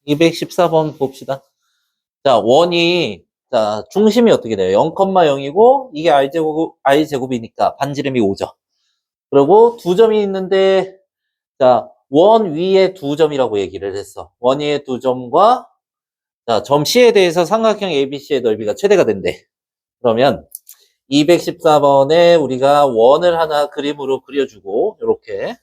214번 봅시다. 자, 원이, 자, 중심이 어떻게 돼요? 0,0이고, 이게 i제곱이니까 반지름이 5죠. 그리고 두 점이 있는데, 자, 원 위에 두 점이라고 얘기를 했어. 원 위에 두 점과, 자, 점 C에 대해서 삼각형 ABC의 넓이가 최대가 된대. 그러면 214번에 우리가 원을 하나 그림으로 그려주고, 이렇게.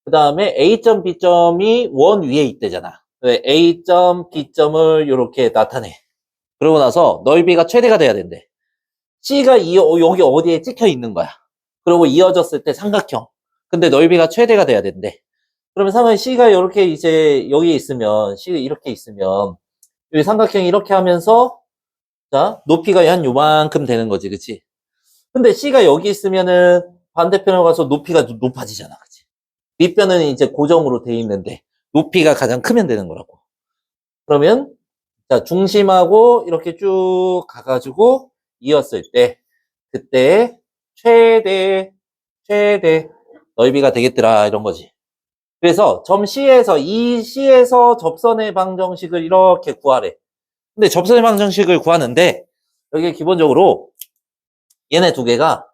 그 다음에 A점, B점이 원 위에 있대잖아. A점, B점을 이렇게 나타내. 그러고 나서 넓이가 최대가 돼야 된대. C가 여기 어디에 찍혀 있는 거야. 그리고 이어졌을 때 삼각형. 근데 넓이가 최대가 돼야 된대. 그러면 상은 C가 이렇게 이제 여기 있으면, C가 이렇게 있으면, 여기 삼각형이 이렇게 하면서, 자, 높이가 한 요만큼 되는 거지, 그치? 근데 C가 여기 있으면은 반대편으로 가서 높이가 높아지잖아, 그치? 밑변은 이제 고정으로 돼 있는데, 높이가 가장 크면 되는 거라고. 그러면, 자, 중심하고 이렇게 쭉 가가지고 이었을 때, 그때 최대 넓이가 되겠더라, 이런 거지. 그래서 점 C에서, 이 C에서 접선의 방정식을 이렇게 구하래. 근데 접선의 방정식을 구하는데, 여기 기본적으로 얘네 두 개가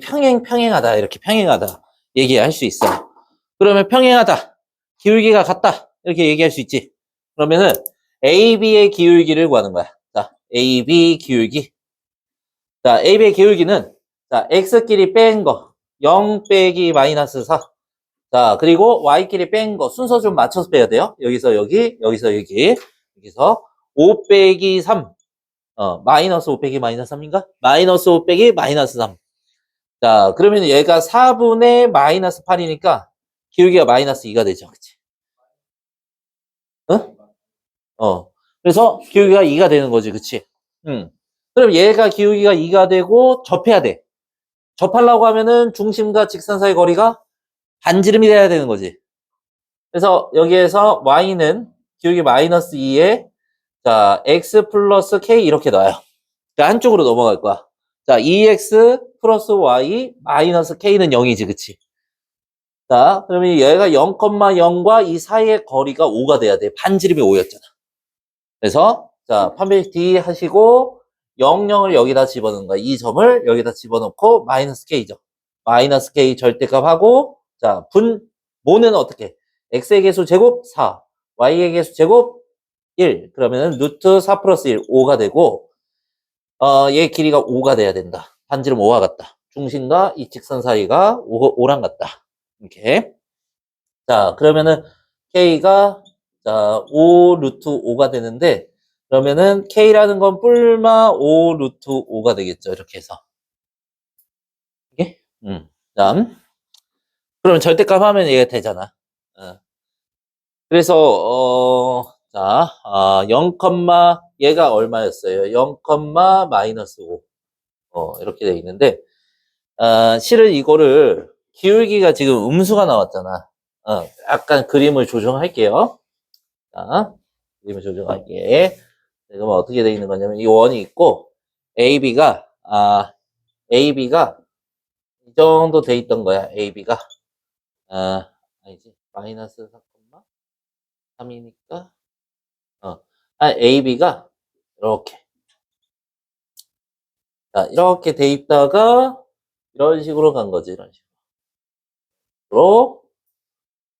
평행하다, 이렇게 평행하다 얘기할 수 있어. 그러면 평행하다, 기울기가 같다, 이렇게 얘기할 수 있지. 그러면은 AB의 기울기를 구하는 거야. 자, AB 기울기. 자, AB의 기울기는, 자, X끼리 뺀 거, 0 빼기 마이너스 4. 자, 그리고 Y끼리 뺀 거, 순서 좀 맞춰서 빼야 돼요. 여기서 여기, 여기서 여기, 여기서 5 빼기 3. 마이너스 5 빼기 마이너스 3인가? 마이너스 5 빼기 마이너스 3. 자, 그러면 얘가 4분의 마이너스 8이니까 기울기가 마이너스 2가 되죠. 그치? 응? 그래서 기울기가 2가 되는 거지. 그치? 응. 그럼 얘가 기울기가 2가 되고 접해야 돼. 접하려고 하면은 중심과 직선 사이 거리가 반지름이 돼야 되는 거지. 그래서 여기에서 y는 기울기 마이너스 2에 자, x 플러스 k 이렇게 넣어요. 자, 한쪽으로 넘어갈 거야. 자, 2x 플러스 y 마이너스 k는 0이지, 그치? 자, 그러면 얘가 0,0과 이 사이의 거리가 5가 돼야 돼. 반지름이 5였잖아. 그래서, 자, 판별 D 하시고, 0,0을 여기다 집어넣는 거야. 이 점을 여기다 집어넣고, 마이너스 K죠. 마이너스 K 절대값하고, 자, 모는 어떻게? X의 개수 제곱 4, Y의 개수 제곱 1. 그러면은 루트 4 플러스 1, 5가 되고, 얘 길이가 5가 돼야 된다. 반지름 5와 같다. 중심과 이 직선 사이가 5랑 같다. 이렇게. 자, 그러면은 K가 자, 5 루트 5가 되는데 그러면은 K라는 건 뿔마 5 루트 5가 되겠죠. 이렇게 해서. 이게? 다음. 그러면 절대값 하면 얘가 되잖아. 그래서 자, 0, 얘가 얼마였어요? 0, 마이너스 5. 이렇게 돼 있는데 실은 이거를 기울기가 지금 음수가 나왔잖아. 약간 그림을 조정할게요. 자, 그림을 조정할게. 그러면 어떻게 돼 있는 거냐면 이 원이 있고 AB가 이 정도 돼 있던 거야. AB가 아니지 마이너스 4,3이니까 AB가 이렇게 자, 이렇게 돼 있다가 이런 식으로 간 거지. 이런 식으로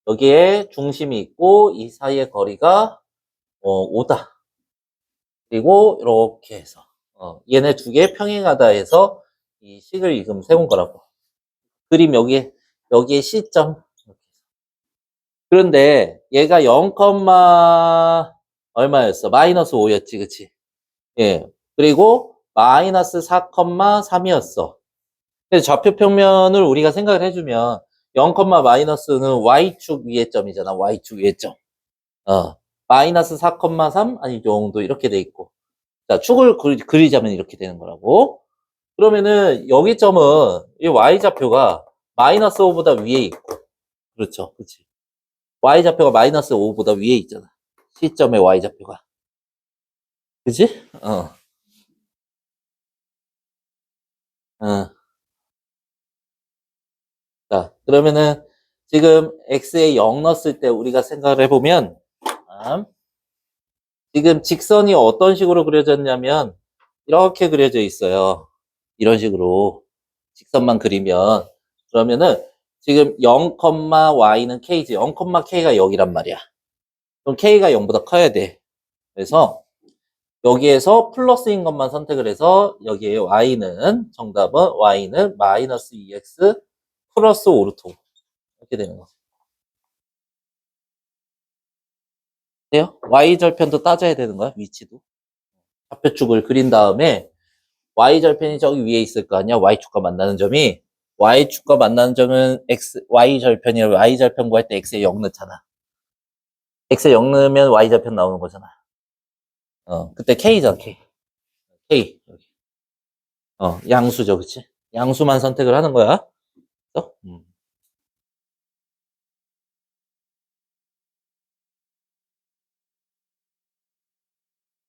여기에 중심이 있고 이 사이의 거리가 5다. 그리고 이렇게 해서 얘네 두 개 평행하다 해서 이 식을 지금 세운 거라고. 그림 여기에 C점. 그런데 얘가 0, 얼마였어? 마이너스 5였지, 그치? 예. 그리고 마이너스 4,3이었어. 그래서 좌표 평면을 우리가 생각을 해주면 0, 마이너스는 Y축 위의 점이잖아. Y축 위의 점. 마이너스 4,3 아니 정도 이렇게 돼 있고. 자, 축을 그리자면 이렇게 되는 거라고. 그러면은 여기 점은 이 y좌표가 마이너스 5보다 위에 있고. 그렇죠. 그치. y좌표가 마이너스 5보다 위에 있잖아. C점의 y좌표가. 그치? 어. 자, 그러면은 지금 x에 0 넣었을 때 우리가 생각을 해보면 지금 직선이 어떤 식으로 그려졌냐면 이렇게 그려져 있어요. 이런 식으로 직선만 그리면 그러면은 지금 0, y는 k지. 0, k가 여기란 말이야. 그럼 k가 0보다 커야 돼. 그래서 여기에서 플러스인 것만 선택을 해서 여기에 y는 정답은 y는 마이너스 2x 플러스 5루트 5 이렇게 되는 거죠. 돼요? y절편도 따져야 되는 거야, 위치도. 좌표축을 그린 다음에 y절편이 저기 위에 있을 거 아니야? y축과 만나는 점이 y축과 만나는 점은 y절편이라 y절편 구할 때 x에 0 넣잖아. x에 0 넣으면 y절편 나오는 거잖아. 그때 k잖아, k. k. 여기. 양수죠, 그치? 양수만 선택을 하는 거야. 그래서,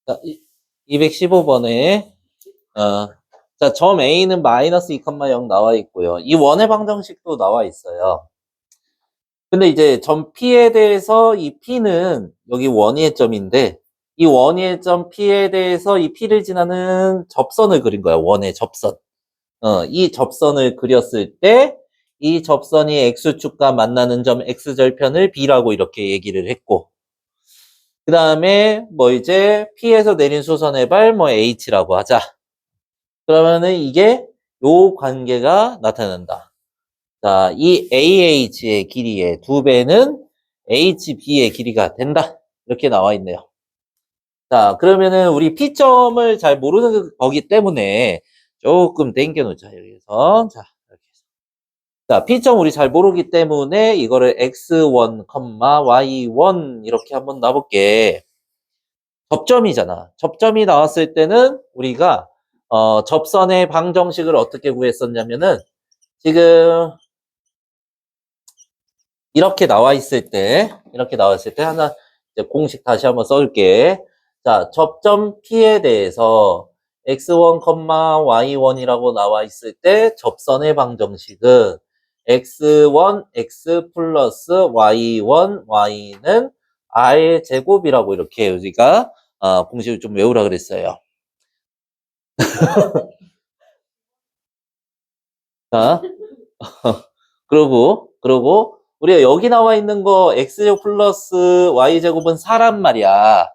자, 215번에 자, 점 A는 마이너스 2,0 나와 있고요. 이 원의 방정식도 나와 있어요. 근데 이제 점 P에 대해서 이 P는 여기 원위의 점인데 이 원위의 점 P에 대해서 이 P를 지나는 접선을 그린 거야. 원의 접선. 이 접선을 그렸을 때 이 접선이 X축과 만나는 점 X절편을 B라고 이렇게 얘기를 했고 그 다음에 뭐 이제 P에서 내린 수선의 발 뭐 H라고 하자. 그러면은 이게 요 관계가 나타난다. 자, 이 AH의 길이의 2배는 HB의 길이가 된다. 이렇게 나와 있네요. 자, 그러면은 우리 P점을 잘 모르는 거기 때문에 조금 당겨놓자. 여기서. 자, 이렇게 해서. 자, P점 우리 잘 모르기 때문에 이거를 X1, Y1 이렇게 한번 놔볼게. 접점이잖아. 접점이 나왔을 때는 우리가 접선의 방정식을 어떻게 구했었냐면은 지금 이렇게 나와 있을 때 하나 이제 공식 다시 한번 써줄게. 자, 접점 P에 대해서 x1, y1이라고 나와 있을 때 접선의 방정식은 x1, x 플러스 y1, y는 r의 제곱이라고 이렇게 우리가 공식을 좀 외우라 그랬어요. 자, 그러고 우리가 여기 나와 있는 거 x제곱 플러스 y제곱은 4란 말이야.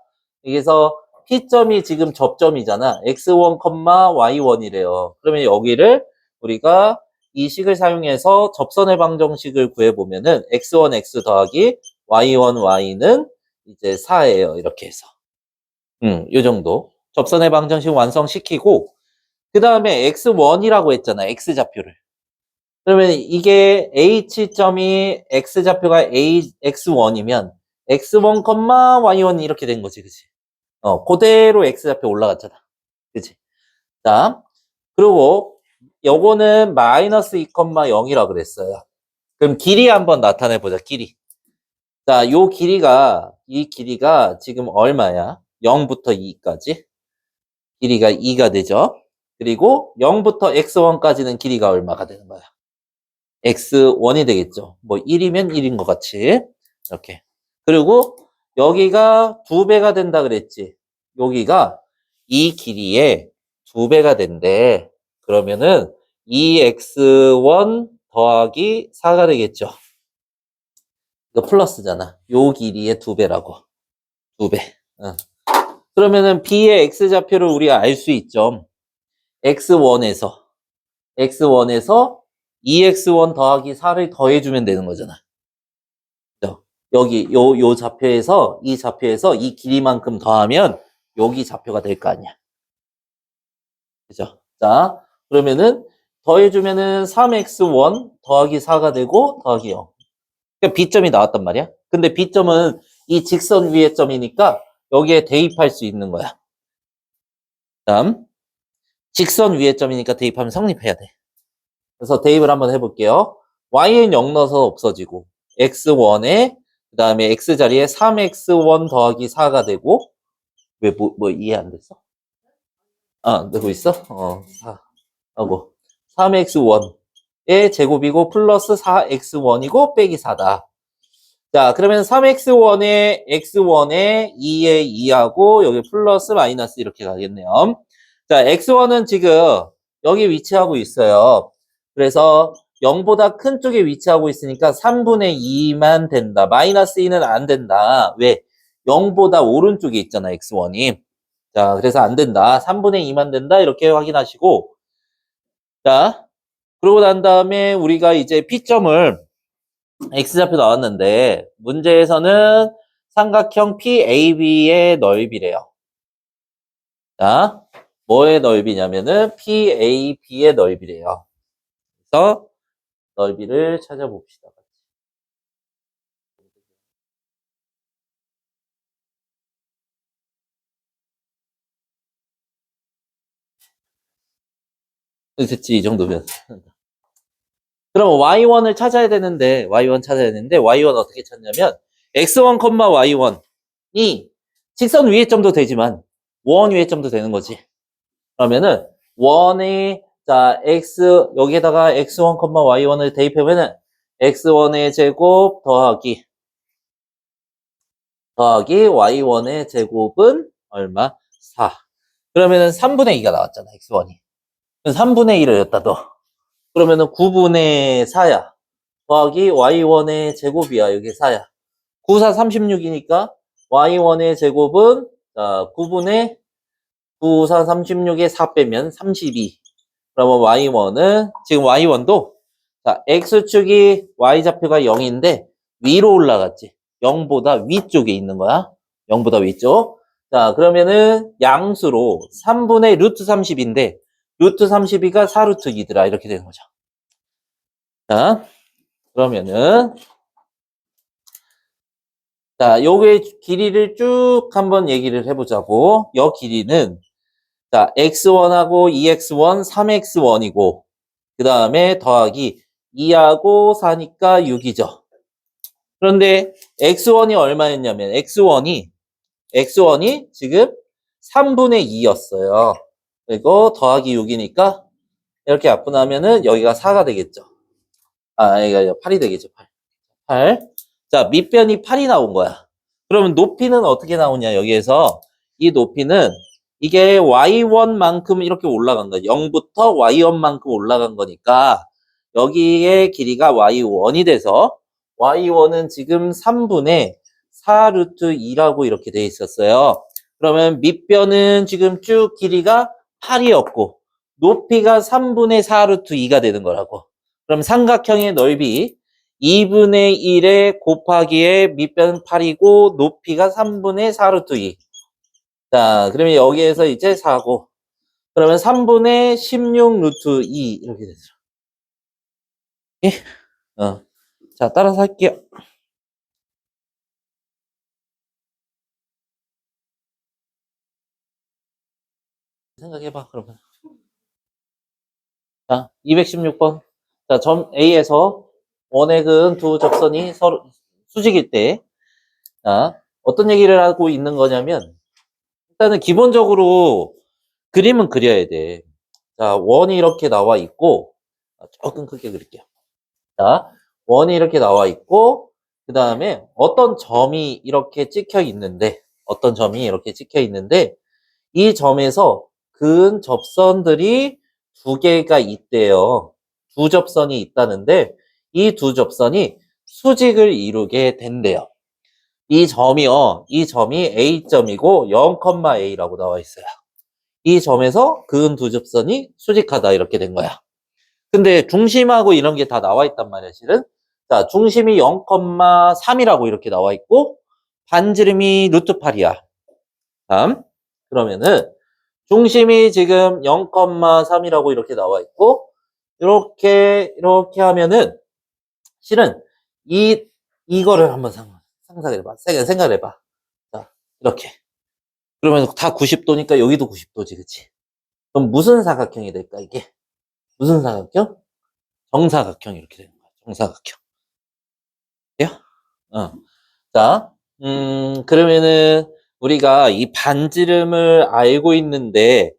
그래서 P점이 지금 접점이잖아. x1, y1이래요. 그러면 여기를 우리가 이 식을 사용해서 접선의 방정식을 구해보면은 x1, x 더하기 y1, y는 이제 4예요. 이렇게 해서. 요 정도. 접선의 방정식 완성시키고 그 다음에 x1이라고 했잖아. x좌표를. 그러면 이게 H점이 X좌표가 X1이면 X1, Y1 이렇게 된 거지, 그치? 그대로 X좌표 올라갔잖아. 그치? 자, 그리고 요거는 마이너스 2,0이라 그랬어요. 그럼 길이 한번 나타내 보자, 길이. 자, 이 길이가 지금 얼마야? 0부터 2까지. 길이가 2가 되죠? 그리고 0부터 X1까지는 길이가 얼마가 되는 거야? x1이 되겠죠. 뭐 1이면 1인 것 같이. 이렇게. 그리고 여기가 2배가 된다 그랬지. 여기가 이 길이의 2배가 된대. 그러면은 2x1 더하기 4가 되겠죠. 이거 플러스잖아. 요 길이의 2배라고. 2배. 응. 그러면은 B의 x좌표를 우리가 알 수 있죠. x1에서 2x1 더하기 4를 더해주면 되는 거잖아. 그죠? 여기 요 좌표에서 이 길이만큼 더하면 여기 좌표가 될 거 아니야. 그죠? 자, 그러면은 더해주면은 3x1 더하기 4가 되고 더하기 0. 그러니까 B점이 나왔단 말이야. 근데 B점은 이 직선 위의 점이니까 여기에 대입할 수 있는 거야. 다음 직선 위의 점이니까 대입하면 성립해야 돼. 그래서 대입을 한번 해볼게요. y는 0 넣어서 없어지고 x1에 그 다음에 x 자리에 3x1 더하기 4가 되고 왜 뭐 이해 안 됐어? 되고 있어? 4 하고 3x1의 제곱이고 플러스 4x1이고 빼기 4다. 자, 그러면 3x1에 x1에 2에 2하고 여기 플러스 마이너스 이렇게 가겠네요. 자, x1은 지금 여기 위치하고 있어요. 그래서 0보다 큰 쪽에 위치하고 있으니까 3분의 2만 된다. 마이너스 2는 안 된다. 왜? 0보다 오른쪽에 있잖아, x1이. 자, 그래서 안 된다. 3분의 2만 된다. 이렇게 확인하시고. 자, 그러고 난 다음에 우리가 이제 P점을 X좌표 나왔는데 문제에서는 삼각형 PAB의 넓이래요. 자, 뭐의 넓이냐면은 PAB의 넓이래요. 그래서 넓이를 찾아봅시다. 됐지, 이 정도면. 그럼 Y1을 찾아야 되는데, Y1 어떻게 찾냐면, X1, Y1이 직선 위의 점도 되지만, 원 위의 점도 되는 거지. 그러면은, 원의, 자, 여기에다가 X1, Y1을 대입하면은, X1의 제곱 더하기 Y1의 제곱은 얼마? 4. 그러면은 3분의 2가 나왔잖아, X1이. 3분의 1을 여기다 넣어. 그러면은 9분의 4야. 더하기 y1의 제곱이야. 여기 4야. 9, 4, 36이니까 y1의 제곱은 9분의 9, 4, 36에 4 빼면 32. 그러면 y1은 지금 y1도 자, x축이 y좌표가 0인데 위로 올라갔지. 0보다 위쪽에 있는 거야. 0보다 위쪽. 자, 그러면은 양수로 3분의 루트 30인데 루트 32가 4루트 2더라. 이렇게 되는 거죠. 자, 그러면은 자, 요게 길이를 쭉 한번 얘기를 해보자고. 요 길이는 자, x1하고 2x1, 3x1이고 그 다음에 더하기 2하고 4니까 6이죠. 그런데 x1이 얼마였냐면 x1이 지금 3분의 2였어요. 그리고 더하기 6이니까 이렇게 약분하면은 여기가 4가 되겠죠. 아, 여기가 8이 되겠죠. 8. 자, 밑변이 8이 나온 거야. 그러면 높이는 어떻게 나오냐, 여기에서. 이 높이는 이게 y1만큼 이렇게 올라간 거야. 0부터 y1만큼 올라간 거니까 여기에 길이가 y1이 돼서 y1은 지금 3분의 4 루트 2라고 이렇게 돼 있었어요. 그러면 밑변은 지금 쭉 길이가 8이었고 높이가 3분의 4 루트 2가 되는 거라고. 그럼 삼각형의 넓이 2분의 1에 곱하기에 밑변 8이고 높이가 3분의 4 루트 2. 자, 그러면 여기에서 이제 4고 그러면 3분의 16 루트 2 이렇게 되죠. 예? 자, 따라서 할게요. 생각해봐, 그러면. 자, 216번. 자, 점 A에서 원액은 두 접선이 서로 수직일 때, 자, 어떤 얘기를 하고 있는 거냐면, 일단은 기본적으로 그림은 그려야 돼. 자, 원이 이렇게 나와 있고, 조금 크게 그릴게요. 자, 원이 이렇게 나와 있고, 그 다음에 어떤 점이 이렇게 찍혀 있는데, 이 점에서 근 접선들이 두 개가 있대요. 두 접선이 있다는데, 이 두 접선이 수직을 이루게 된대요. 이 점이 A점이고 0,A라고 나와 있어요. 이 점에서 근 두 접선이 수직하다 이렇게 된 거야. 근데 중심하고 이런 게 다 나와 있단 말이야, 실은. 자, 중심이 0,3이라고 이렇게 나와 있고, 반지름이 루트 8이야. 다음. 그러면은, 중심이 지금 0,3이라고 이렇게 나와 있고, 이렇게 하면은, 실은, 이거를 한번 상상해봐. 생각해봐. 자, 이렇게. 그러면 다 90도니까 여기도 90도지, 그치? 그럼 무슨 사각형이 될까, 이게? 무슨 사각형? 정사각형 이렇게 되는 거야. 정사각형. 돼요? 어. 자, 그러면은 우리가 이 반지름을 알고 있는데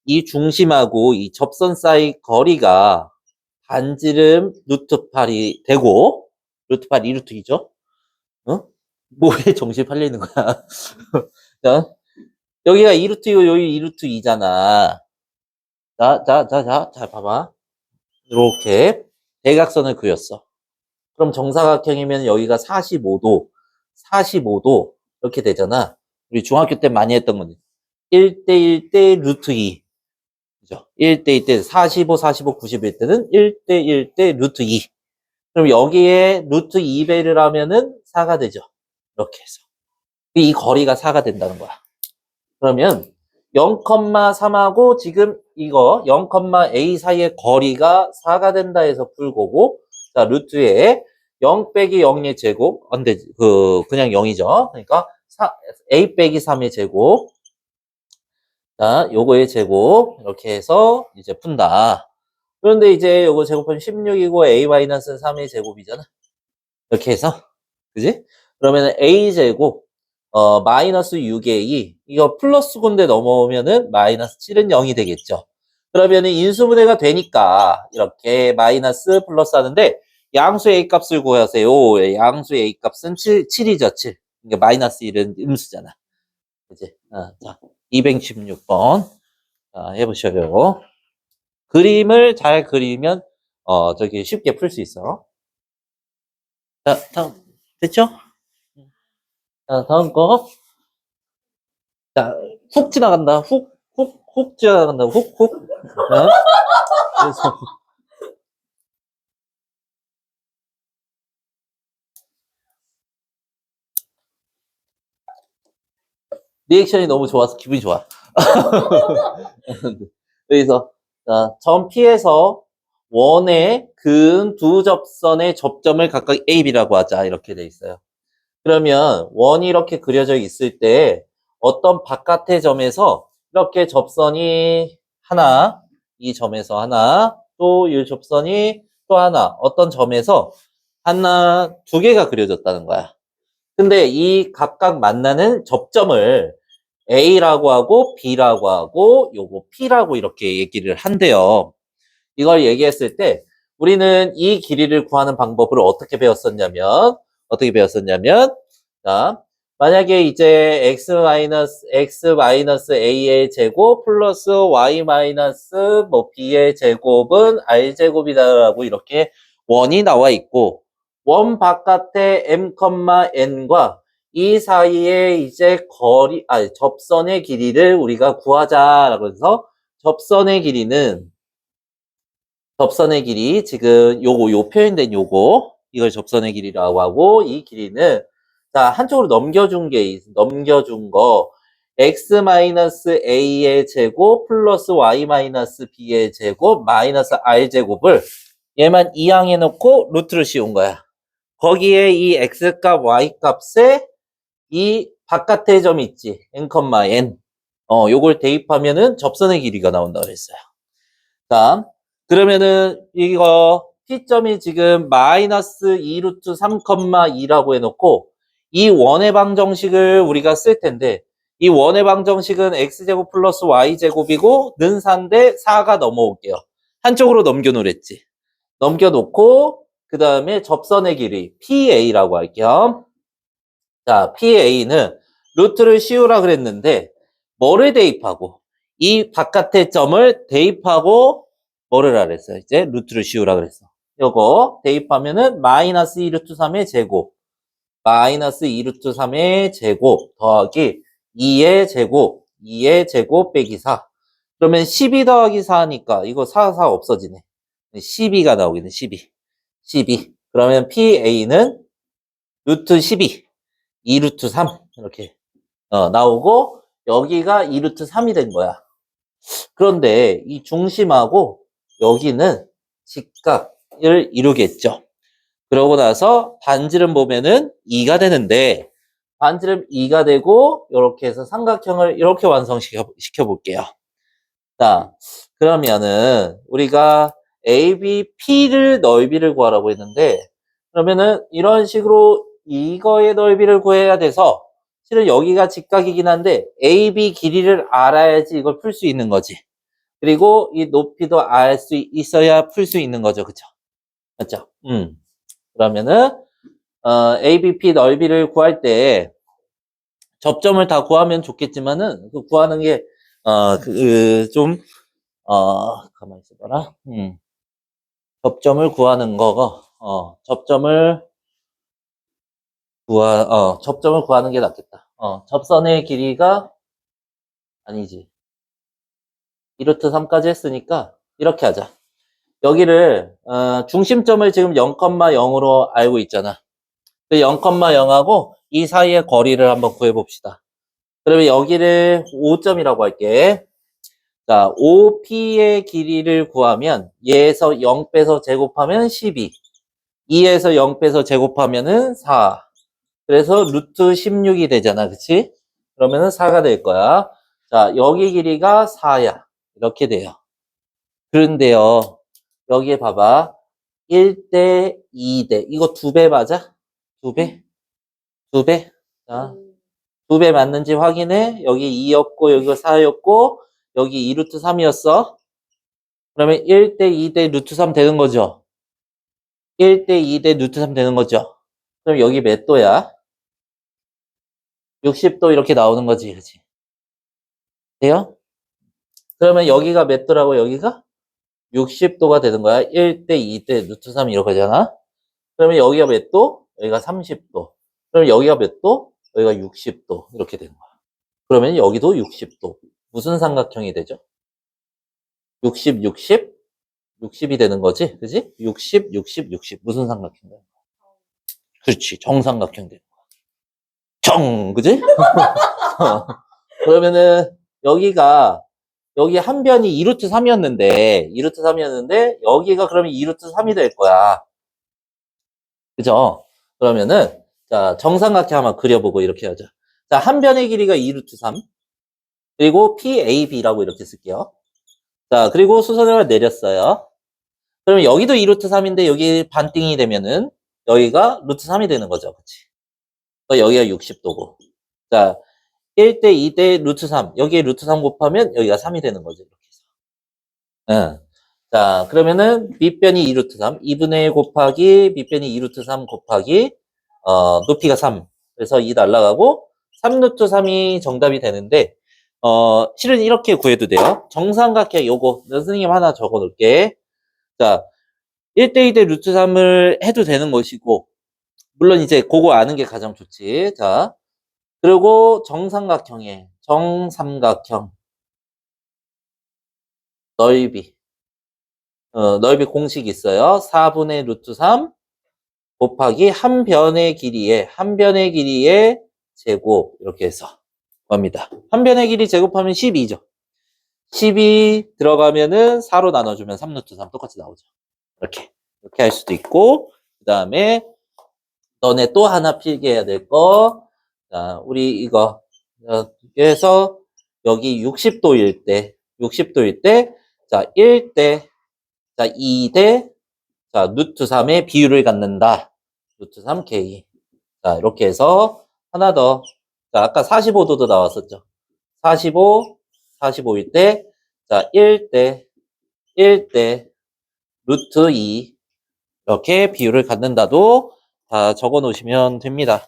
이 중심하고 이 접선 사이 거리가 반지름 루트 8이 되고 루트 8 2루트 2죠. 뭐에 정신 팔리는 거야. 자, 여기가 2루트 2, 여기 2루트 2잖아. 자, 봐봐. 이렇게 대각선을 그렸어. 그럼 정사각형이면 여기가 45도, 45도 이렇게 되잖아. 우리 중학교 때 많이 했던 건데 1대 1대 루트 2. 그죠? 1대 1대 45, 45, 91 때는 1대 1대 루트 2. 그럼 여기에 루트 2배를 하면은 4가 되죠. 이렇게 해서. 이 거리가 4가 된다는 거야. 그러면 0,3하고 지금 이거 0,a 사이의 거리가 4가 된다 해서 풀 거고, 자, 루트에 0 빼기 0의 제곱, 안 돼, 그냥 0이죠. 그러니까 a 빼기 3의 제곱, 자, 요거의 제곱, 이렇게 해서 이제 푼다. 그런데 이제 요거 제곱하면 16이고 a-3의 제곱이잖아. 이렇게 해서, 그지? 그러면 a제곱, 마이너스 6a, 이거 플러스 군데 넘어오면은 마이너스 7은 0이 되겠죠. 그러면은 인수분해가 되니까 이렇게 마이너스 플러스 하는데 양수 a 값을 구하세요. 양수 a 값은 7이죠, 7. 그러니까 마이너스 1은 음수잖아. 그지? 자, 216번. 자, 해보셔요. 그림을 잘 그리면, 저기 쉽게 풀 수 있어. 자, 다음, 됐죠? 자, 다음 거. 자, 훅 지나간다. 훅 지나간다. 훅. 자, 그래서 리액션이 너무 좋아서 기분이 좋아. 그래서 자, 점 P에서 원의 근 두 접선의 접점을 각각 A, B라고 하자. 이렇게 돼 있어요. 그러면 원이 이렇게 그려져 있을 때 어떤 바깥의 점에서 이렇게 접선이 하나, 이 점에서 하나, 또 이 접선이 또 하나, 어떤 점에서 하나, 두 개가 그려졌다는 거야. 근데 이 각각 만나는 접점을 A라고 하고 B라고 하고 요거 P라고 이렇게 얘기를 한대요. 이걸 얘기했을 때 우리는 이 길이를 구하는 방법을 어떻게 배웠었냐면 자, 만약에 이제 x a의 제곱 플러스 y 뭐 b의 제곱은 r 제곱이다라고 이렇게 원이 나와 있고 원 바깥에 m, n과 이 사이에 이제 접선의 길이를 우리가 구하자라고 해서 접선의 길이 지금 요 표현된 요거 이걸 접선의 길이라고 하고 이 길이는 자 한쪽으로 넘겨준 거 x-a의 제곱 플러스 y-b의 제곱 마이너스 r 제곱을 얘만 이항해 놓고 루트를 씌운 거야. 거기에 이 x값 y값에 이 바깥의 점 있지 n, 요걸 대입하면은 접선의 길이가 나온다고 그랬어요. 자, 그러면은 이거 P점이 지금 마이너스 2루트 3,2라고 해놓고 이 원의 방정식을 우리가 쓸 텐데 이 원의 방정식은 x제곱 플러스 y제곱이고 는 4인데 4가 넘어올게요. 한쪽으로 넘겨놓랬지. 넘겨놓고 그 다음에 접선의 길이 PA라고 할게요. 자, PA는 루트를 씌우라 그랬는데 뭐를 대입하고 이 바깥의 점을 대입하고 뭐를 하라 그랬어요? 이제 루트를 씌우라 그랬어. 요거 대입하면은 마이너스 2루트 3의 제곱 마이너스 2루트 3의 제곱 더하기 2의 제곱 빼기 4 그러면 12 더하기 4니까 이거 4 없어지네. 12가 나오겠네. 12 그러면 PA는 루트 12 2루트 3 이렇게 나오고 여기가 2루트 3이 된 거야. 그런데 이 중심하고 여기는 직각을 이루겠죠. 그러고 나서 반지름 보면은 2가 되는데 반지름 2가 되고 이렇게 해서 삼각형을 이렇게 완성시켜 볼게요. 자, 그러면은 우리가 ABP를 넓이를 구하라고 했는데 그러면은 이런 식으로 이거의 넓이를 구해야 돼서 실은 여기가 직각이긴 한데 AB 길이를 알아야지 이걸 풀 수 있는 거지. 그리고 이 높이도 알 수 있어야 풀 수 있는 거죠. 그쵸? 맞죠? 그러면은 ABP 넓이를 구할 때 접점을 다 구하면 좋겠지만은 그 구하는 게 좀 가만히 있어봐라. 접점을 구하는 거가 접점을 구하는 게 낫겠다. 접선의 길이가 아니지. 2루트 3까지 했으니까 이렇게 하자. 여기를 중심점을 지금 0,0으로 알고 있잖아. 그 0,0하고 이 사이의 거리를 한번 구해봅시다. 그러면 여기를 5점이라고 할게. 자, OP의 길이를 구하면 얘에서 0 빼서 제곱하면 12, 2에서 0 빼서 제곱하면은 4. 그래서 루트 16이 되잖아. 그치? 그러면은 4가 될 거야. 자, 여기 길이가 4야. 이렇게 돼요. 그런데요, 여기에 봐봐. 1대 2대. 이거 2배 맞아? 2배? 2배? 자, 2배 맞는지 확인해. 여기 2였고, 여기가 4였고, 여기 2루트 3이었어. 그러면 1대 2대 루트 3 되는 거죠? 1대 2대 루트 3 되는 거죠? 그럼 여기 몇 도야? 60도 이렇게 나오는 거지, 그치? 돼요? 그러면 여기가 몇 도라고, 여기가? 60도가 되는 거야. 1대 2대 루트 3 이렇게 하잖아? 그러면 여기가 몇 도? 여기가 30도. 그럼 여기가 몇 도? 여기가 60도. 이렇게 되는 거야. 그러면 여기도 60도. 무슨 삼각형이 되죠? 60, 60? 60이 되는 거지? 그지? 60, 60, 60. 무슨 삼각형이야? 그렇지. 정삼각형 되는 거야. 그지? 그러면은 여기가 여기 한 변이 2루트 3이었는데 2루트 3이었는데 여기가 그러면 2루트 3이 될 거야. 그죠? 그러면은 자, 정삼각형 한번 그려보고 이렇게 하자. 자, 한 변의 길이가 2루트 3. 그리고 PAB라고 이렇게 쓸게요. 자, 그리고 수선을 내렸어요. 그러면 여기도 2루트 3인데 여기 반띵이 되면은 여기가 루트 3이 되는 거죠. 그치? 여기가 60도고. 자, 1대 2대 루트 3. 여기에 루트 3 곱하면 여기가 3이 되는 거죠. 이렇게 해서. 응. 자, 그러면은 밑변이 2루트 3. 2분의 1 곱하기 밑변이 2루트 3 곱하기 높이가 3. 그래서 2 날라가고 3루트 3이 정답이 되는데 실은 이렇게 구해도 돼요. 정삼각형 요거 선생님 하나 적어 놓을게. 자, 1대 2대 루트 3을 해도 되는 것이고 물론 이제 그거 아는 게 가장 좋지. 자, 그리고 정삼각형의 정삼각형 넓이 넓이 공식이 있어요. 4분의 루트 3 곱하기 한 변의 길이의 제곱 이렇게 해서 겁니다. 한 변의 길이 제곱하면 12죠. 12 들어가면은 4로 나눠주면 3루트 3 똑같이 나오죠. 이렇게 할 수도 있고 그 다음에 너네 또 하나 필기해야 될 거. 자, 우리 이거 해서 여기 60도일 때, 자, 1대, 자, 2대, 자, 루트 3의 비율을 갖는다. 루트 3 K. 자, 이렇게 해서 하나 더. 자, 아까 45도도 나왔었죠. 45, 45일 때, 자, 1대, 1대, 루트 2. 이렇게 비율을 갖는다도 다 적어 놓으시면 됩니다.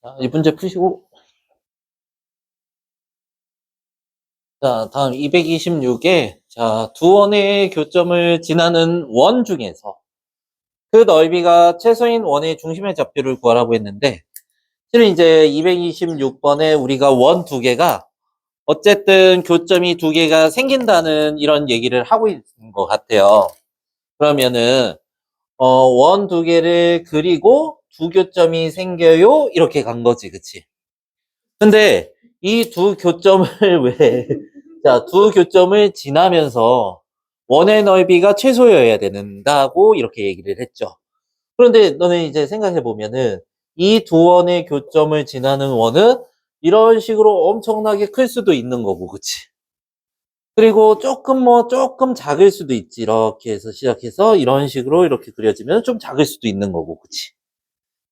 자, 이 문제 푸시고. 자, 다음 226에, 자, 두 원의 교점을 지나는 원 중에서 그 넓이가 최소인 원의 중심의 좌표를 구하라고 했는데, 실은 이제 226번에 우리가 원 두 개가 어쨌든 교점이 두 개가 생긴다는 이런 얘기를 하고 있는 것 같아요. 그러면은, 원 두 개를 그리고 두 교점이 생겨요? 이렇게 간 거지, 그치? 근데 이 두 교점을 왜, 자, 두 교점을 지나면서 원의 넓이가 최소여야 된다고 이렇게 얘기를 했죠. 그런데 너네 이제 생각해 보면은 이 두 원의 교점을 지나는 원은 이런 식으로 엄청나게 클 수도 있는 거고, 그치? 그리고 조금 작을 수도 있지. 이렇게 해서 시작해서 이런 식으로 이렇게 그려지면 좀 작을 수도 있는 거고, 그치?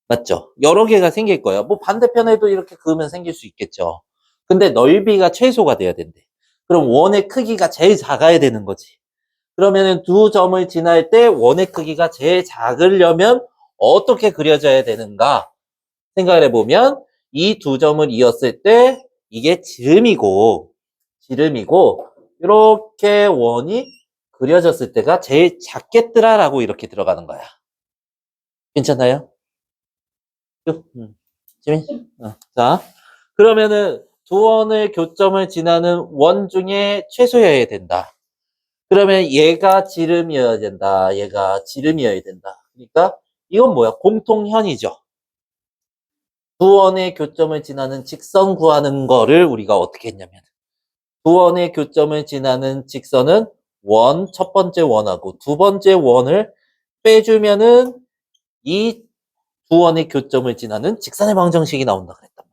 맞죠? 여러 개가 생길 거예요. 뭐 반대편에도 이렇게 그으면 생길 수 있겠죠. 근데 넓이가 최소가 돼야 된대. 그럼 원의 크기가 제일 작아야 되는 거지. 그러면은 두 점을 지날 때 원의 크기가 제일 작으려면 어떻게 그려져야 되는가 생각을 해보면 이 두 점을 이었을 때 이게 지름이고 이렇게 원이 그려졌을 때가 제일 작겠더라라고 이렇게 들어가는 거야. 괜찮나요? 지민? 자, 그러면은 두 원의 교점을 지나는 원 중에 최소여야 된다. 그러면 얘가 지름이어야 된다. 얘가 지름이어야 된다. 그러니까 이건 뭐야? 공통현이죠. 두 원의 교점을 지나는 직선 구하는 거를 우리가 어떻게 했냐면 두 원의 교점을 지나는 직선은 첫 번째 원하고 두 번째 원을 빼주면은 이 두 원의 교점을 지나는 직선의 방정식이 나온다 그랬단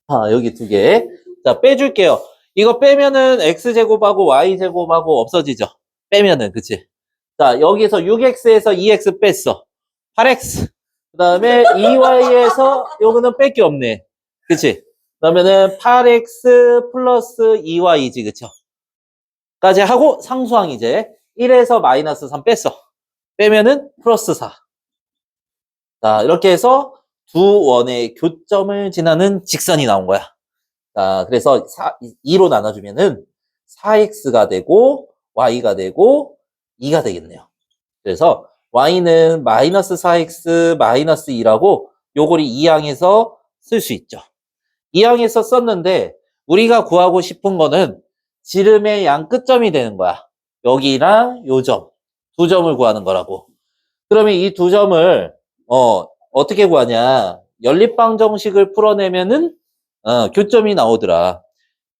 말이야. 여기 두 개. 자, 빼줄게요. 이거 빼면은 x제곱하고 y제곱하고 없어지죠. 빼면은, 그치? 자, 여기서 6x에서 2x 뺐어. 8x. 그 다음에 2y에서 요거는 뺄 게 없네. 그치? 그러면은 8x 플러스 2y지, 그쵸? 까지 하고 상수항 이제 1에서 마이너스 3 뺐어. 빼면은 플러스 4. 자, 이렇게 해서 두 원의 교점을 지나는 직선이 나온 거야. 자, 그래서 2로 나눠주면은 4x가 되고 y가 되고 2가 되겠네요. 그래서 y는 마이너스 4x 마이너스 2라고 요거를 2항에서 쓸 수 있죠. 2항에서 썼는데 우리가 구하고 싶은 거는 지름의 양 끝점이 되는 거야. 여기랑 요 점, 두 점을 구하는 거라고. 그러면 이 두 점을 어떻게 구하냐? 연립방정식을 풀어내면은 교점이 나오더라.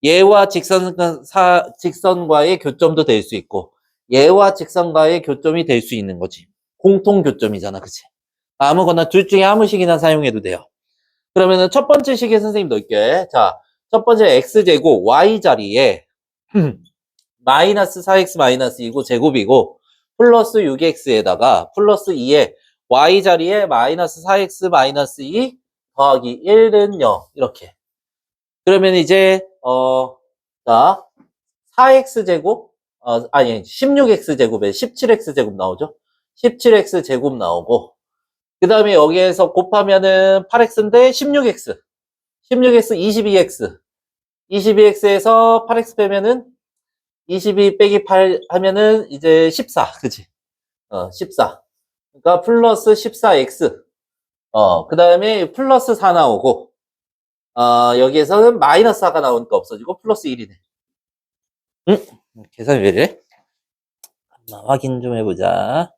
얘와 직선과의 교점도 될 수 있고 얘와 직선과의 교점이 될 수 있는 거지. 공통 교점이잖아, 그치? 아무거나 둘 중에 아무 식이나 사용해도 돼요. 그러면은 첫 번째 식에 선생님 넣을게. 자, 첫 번째 x제곱 y 자리에 마이너스 4x 마이너스 2고 제곱이고 플러스 6x에다가 플러스 2에 y 자리에 마이너스 4x 마이너스 2 더하기 1은 0 이렇게. 그러면 이제 자 4x 제곱 아니 16x 제곱에 17x 제곱 나오죠. 17x 제곱 나오고 그 다음에 여기에서 곱하면은 8x인데 16x 22x 22x에서 8x 빼면은 22 빼기 8 하면은 이제 14 그치? 14 그러니까 플러스 14x 그 다음에 플러스 4 나오고 여기에서는 마이너스 4가 나오니까 없어지고 플러스 1이네. 응? 계산이 왜 이래? 한번 확인 좀 해보자.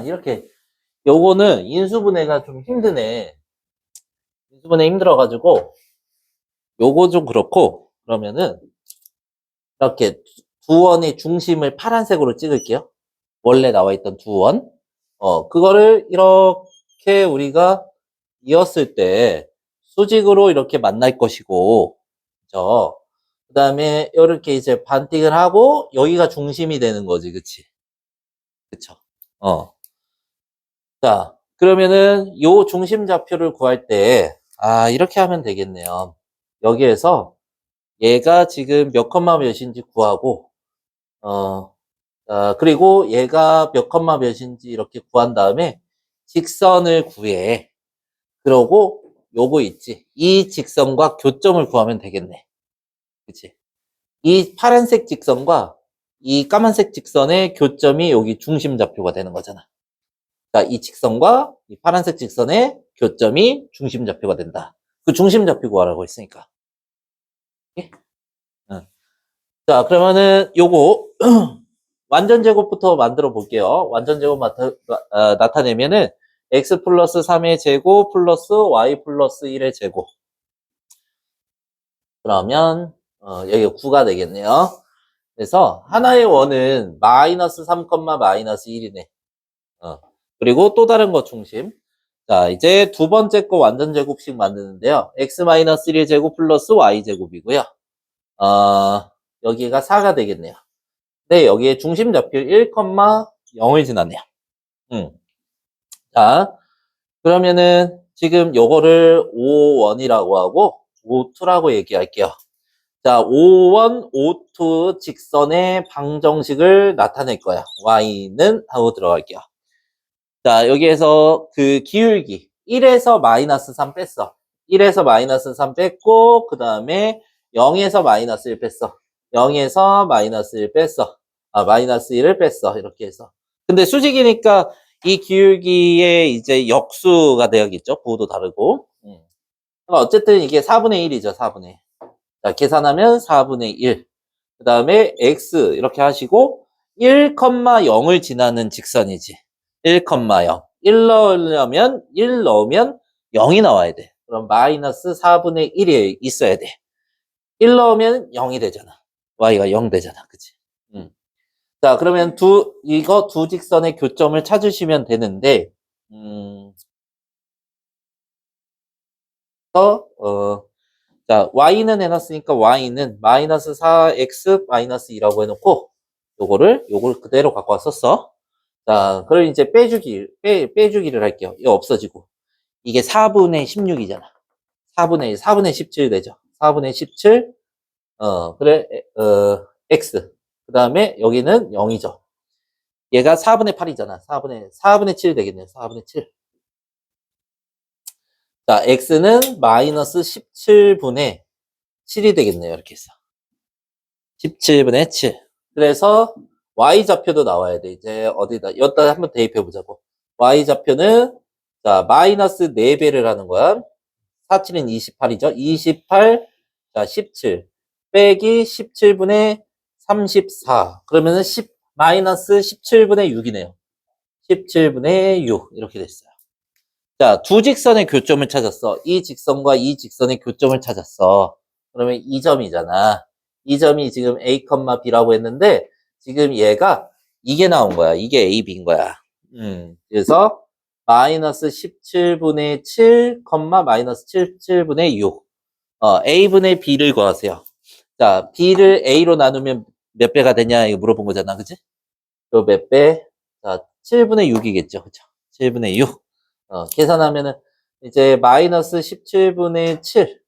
이렇게 요거는 인수분해가 좀 힘드네. 인수분해 힘들어가지고 요거 좀 그렇고 그러면은 이렇게 두 원의 중심을 파란색으로 찍을게요. 원래 나와 있던 두 원. 그거를 이렇게 우리가 이었을 때 수직으로 이렇게 만날 것이고, 그죠? 그 다음에 이렇게 이제 반띵을 하고 여기가 중심이 되는 거지, 그치? 그쵸? 어. 자, 그러면은 요 중심 좌표를 구할 때, 이렇게 하면 되겠네요. 여기에서 얘가 지금 몇 컴마 몇인지 구하고, 그리고 얘가 몇 컴마 몇인지 이렇게 구한 다음에 직선을 구해. 그러고 요거 있지. 이 직선과 교점을 구하면 되겠네. 그치? 이 파란색 직선과 이 까만색 직선의 교점이 여기 중심 좌표가 되는 거잖아. 그러니까 이 직선과 이 파란색 직선의 교점이 중심 좌표가 된다. 그 중심 좌표 구하라고 했으니까. 예? 응. 자, 그러면은 요거 완전 제곱부터 만들어 볼게요. 완전 제곱 나타내면은 x 플러스 3의 제곱 플러스 y 플러스 1의 제곱. 그러면 여기가 9가 되겠네요. 그래서 하나의 원은 마이너스 3, 마이너스 1이네. 그리고 또 다른 거 중심. 자, 이제 두 번째 거 완전 제곱식 만드는데요. x-1의 제곱 플러스 y 제곱이고요. 여기가 4가 되겠네요. 네, 여기에 중심 좌표 1,0을 지났네요. 자, 그러면은 지금 요거를 5원이라고 하고 5,2라고 얘기할게요. 자, 5원, 5,2 직선의 방정식을 나타낼 거야. y는 하고 들어갈게요. 자, 여기에서 그 기울기 1에서 마이너스 3 뺐어. 1에서 마이너스 3 뺐고 그 다음에 0에서 마이너스 1 뺐어. 0에서 마이너스 1 뺐어. 마이너스 1을 뺐어. 이렇게 해서. 근데 수직이니까 이 기울기에 이제 역수가 되어야겠죠. 부호도 다르고. 어쨌든 이게 4분의 1이죠. 4분의 1. 자, 계산하면 4분의 1. 그 다음에 x 이렇게 하시고 1,0을 지나는 직선이지. 1,0. 1 넣으려면 1 넣으면 0이 나와야 돼. 그럼 마이너스 4분의 1이 있어야 돼. 1 넣으면 0이 되잖아. y가 0 되잖아. 그치? 자, 그러면 이거 두 직선의 교점을 찾으시면 되는데, 자, y는 해놨으니까 y는 마이너스 4x 마이너스 2라고 해놓고, 요걸 그대로 갖고 왔었어. 자, 그럼 이제 빼주기를 할게요. 이거 없어지고. 이게 4분의 16이잖아. 4분의 17 되죠. 4분의 17, 그래, x. 그 다음에 여기는 0이죠. 얘가 4분의 8이잖아. 4분의 7 되겠네요. 4분의 7. 자, x는 마이너스 17분의 7이 되겠네요. 이렇게 해서. 17분의 7. 그래서 y좌표도 나와야 돼. 이제 여기다 한번 대입해 보자고. y좌표는 자, 마이너스 4배를 하는 거야. 47은 28이죠. 28, 자, 17. 빼기 17분의 34. 그러면은 마이너스 17분의 6이네요. 17분의 6. 이렇게 됐어요. 자, 두 직선의 교점을 찾았어. 이 직선과 이 직선의 교점을 찾았어. 그러면 이 점이잖아. 이 점이 지금 A, B라고 했는데 지금 얘가 이게 나온 거야. 이게 A, B인 거야. 그래서 마이너스 17분의 7, 마이너스 17분의 6. A분의 B를 구하세요. 자, B를 A로 나누면 몇 배가 되냐 이거 물어본 거잖아. 그치? 또 몇 배? 자, 7분의 6이겠죠. 그쵸? 7분의 6. 계산하면은 이제 마이너스 17분의 7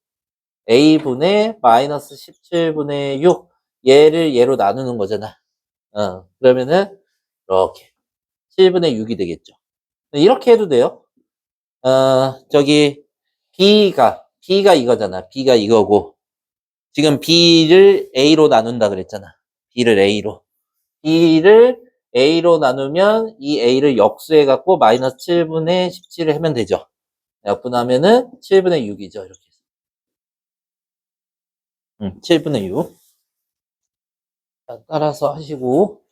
a분의 마이너스 17분의 6 얘를 얘로 나누는 거잖아. 그러면은 이렇게 7분의 6이 되겠죠. 이렇게 해도 돼요. 저기 b가 이거잖아. b가 이거고 지금 b를 a로 나눈다 그랬잖아. b를 A로 나누면 이 A를 역수해 갖고 마이너스 7분의 17을 하면 되죠. 약분하면은 7분의 6이죠. 이렇게 해서. 7분의 6. 자, 따라서 하시고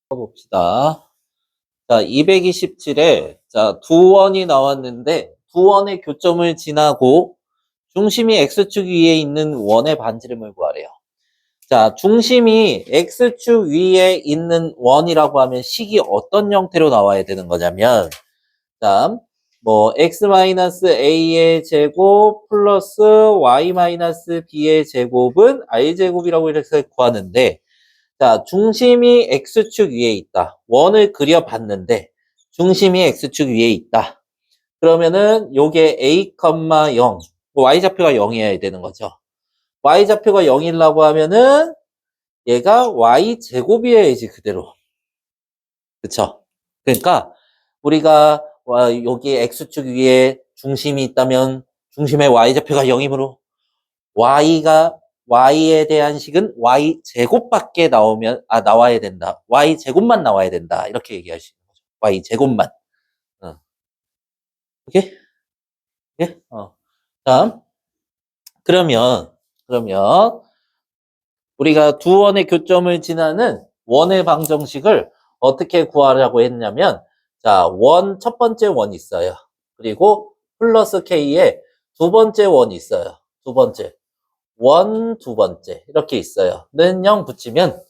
봅시다. 자, 227에 자, 두 원이 나왔는데 두 원의 교점을 지나고 중심이 x축 위에 있는 원의 반지름을 구하래요. 자, 중심이 x축 위에 있는 원이라고 하면 식이 어떤 형태로 나와야 되는 거냐면 자, 뭐 x-a의 제곱 플러스 y-b의 제곱은 r제곱이라고 이렇게 구하는데 자, 중심이 x축 위에 있다. 원을 그려봤는데 중심이 x축 위에 있다. 그러면은 요게 a, 0, y좌표가 0이어야 되는 거죠. y좌표가 0이라고 하면은 얘가 y제곱이어야지 그대로. 그쵸? 그러니까 우리가 여기 x축 위에 중심이 있다면 중심의 y좌표가 0이므로 y에 대한 식은 y제곱밖에 나와야 된다. y제곱만 나와야 된다. 이렇게 얘기할 수 있는 거죠. y제곱만. 오케이? 오케이? 다음. 그러면 우리가 두 원의 교점을 지나는 원의 방정식을 어떻게 구하려고 했냐면 자, 첫 번째 원 있어요. 그리고 플러스 k에 두 번째 원 있어요. 두 번째. 두 번째. 이렇게 있어요. 는 0 붙이면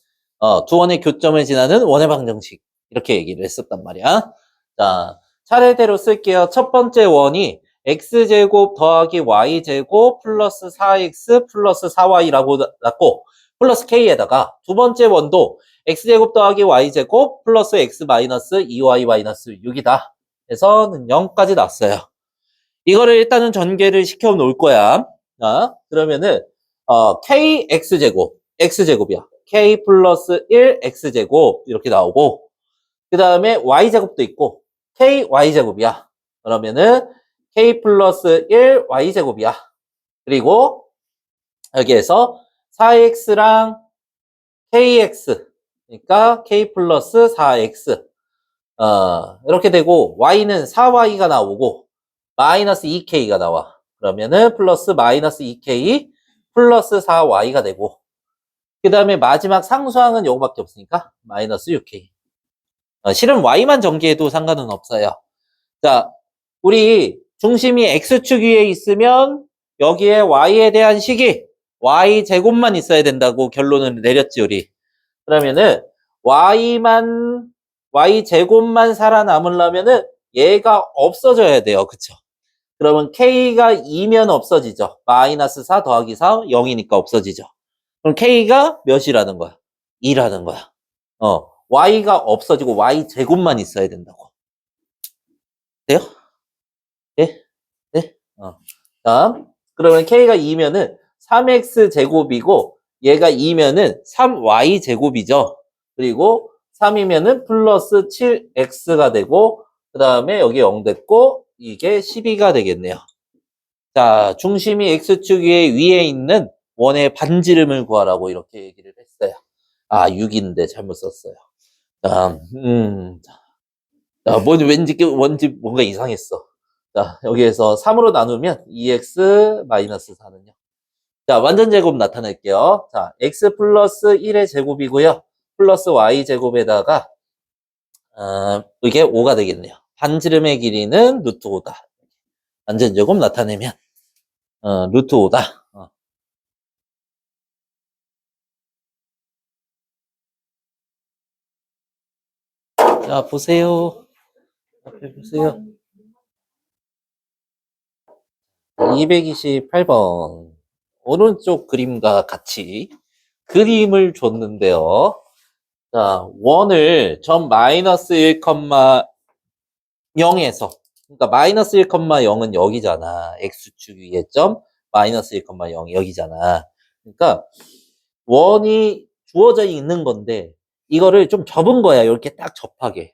두 원의 교점을 지나는 원의 방정식. 이렇게 얘기를 했었단 말이야. 자, 차례대로 쓸게요. 첫 번째 원이 x제곱 더하기 y제곱 플러스 4x 플러스 4y라고 났고 플러스 k에다가 두 번째 원도 x제곱 더하기 y제곱 플러스 x 마이너스 2y 마이너스 6이다. 해서는 0까지 났어요. 이거를 일단은 전개를 시켜 놓을 거야. 그러면은 kx제곱, x제곱이야. k 플러스 1 x제곱 이렇게 나오고 그 다음에 y제곱도 있고 ky제곱이야. 그러면은 k 플러스 1 y제곱이야. 그리고 여기에서 4x랑 kx 그러니까 k 플러스 4x 이렇게 되고 y는 4y가 나오고 마이너스 2k가 나와. 그러면은 플러스 마이너스 2k 플러스 4y가 되고 그 다음에 마지막 상수항은 요거밖에 없으니까 마이너스 6k. 실은 y만 전개해도 상관은 없어요. 자, 우리 중심이 x축 위에 있으면 여기에 y에 대한 식이 y제곱만 있어야 된다고 결론을 내렸지 우리. 그러면은 y제곱만 살아남으려면은 얘가 없어져야 돼요. 그쵸? 그러면 k가 2면 없어지죠. 마이너스 4 더하기 4 0이니까 없어지죠. 그럼 k가 몇이라는 거야? 2라는 거야. y가 없어지고 y제곱만 있어야 된다고. 돼요? 네? 네? 다음. 그러면 k가 2면은 3x 제곱이고 얘가 2면은 3y 제곱이죠. 그리고 3이면은 플러스 7x가 되고 그 다음에 여기 0 됐고 이게 12가 되겠네요. 자, 중심이 x축 위에 있는 원의 반지름을 구하라고 이렇게 얘기를 했어요. 6인데 잘못 썼어요. 자, 왠지 뭔가 이상했어. 자, 여기에서 3으로 나누면 2x 마이너스 4는요. 자, 완전 제곱 나타낼게요. 자, x 플러스 1의 제곱이고요. 플러스 y 제곱에다가 이게 5가 되겠네요. 반지름의 길이는 루트 5다. 완전 제곱 나타내면 루트 5다. 자, 보세요. 앞에 보세요. 228번. 오른쪽 그림과 같이 그림을 줬는데요. 자, 원을 점 마이너스 1,0에서 그러니까 마이너스 1,0은 여기잖아. x축 위에 점 마이너스 1,0 여기잖아. 그러니까 원이 주어져 있는 건데 이거를 좀 접은 거야. 이렇게 딱 접하게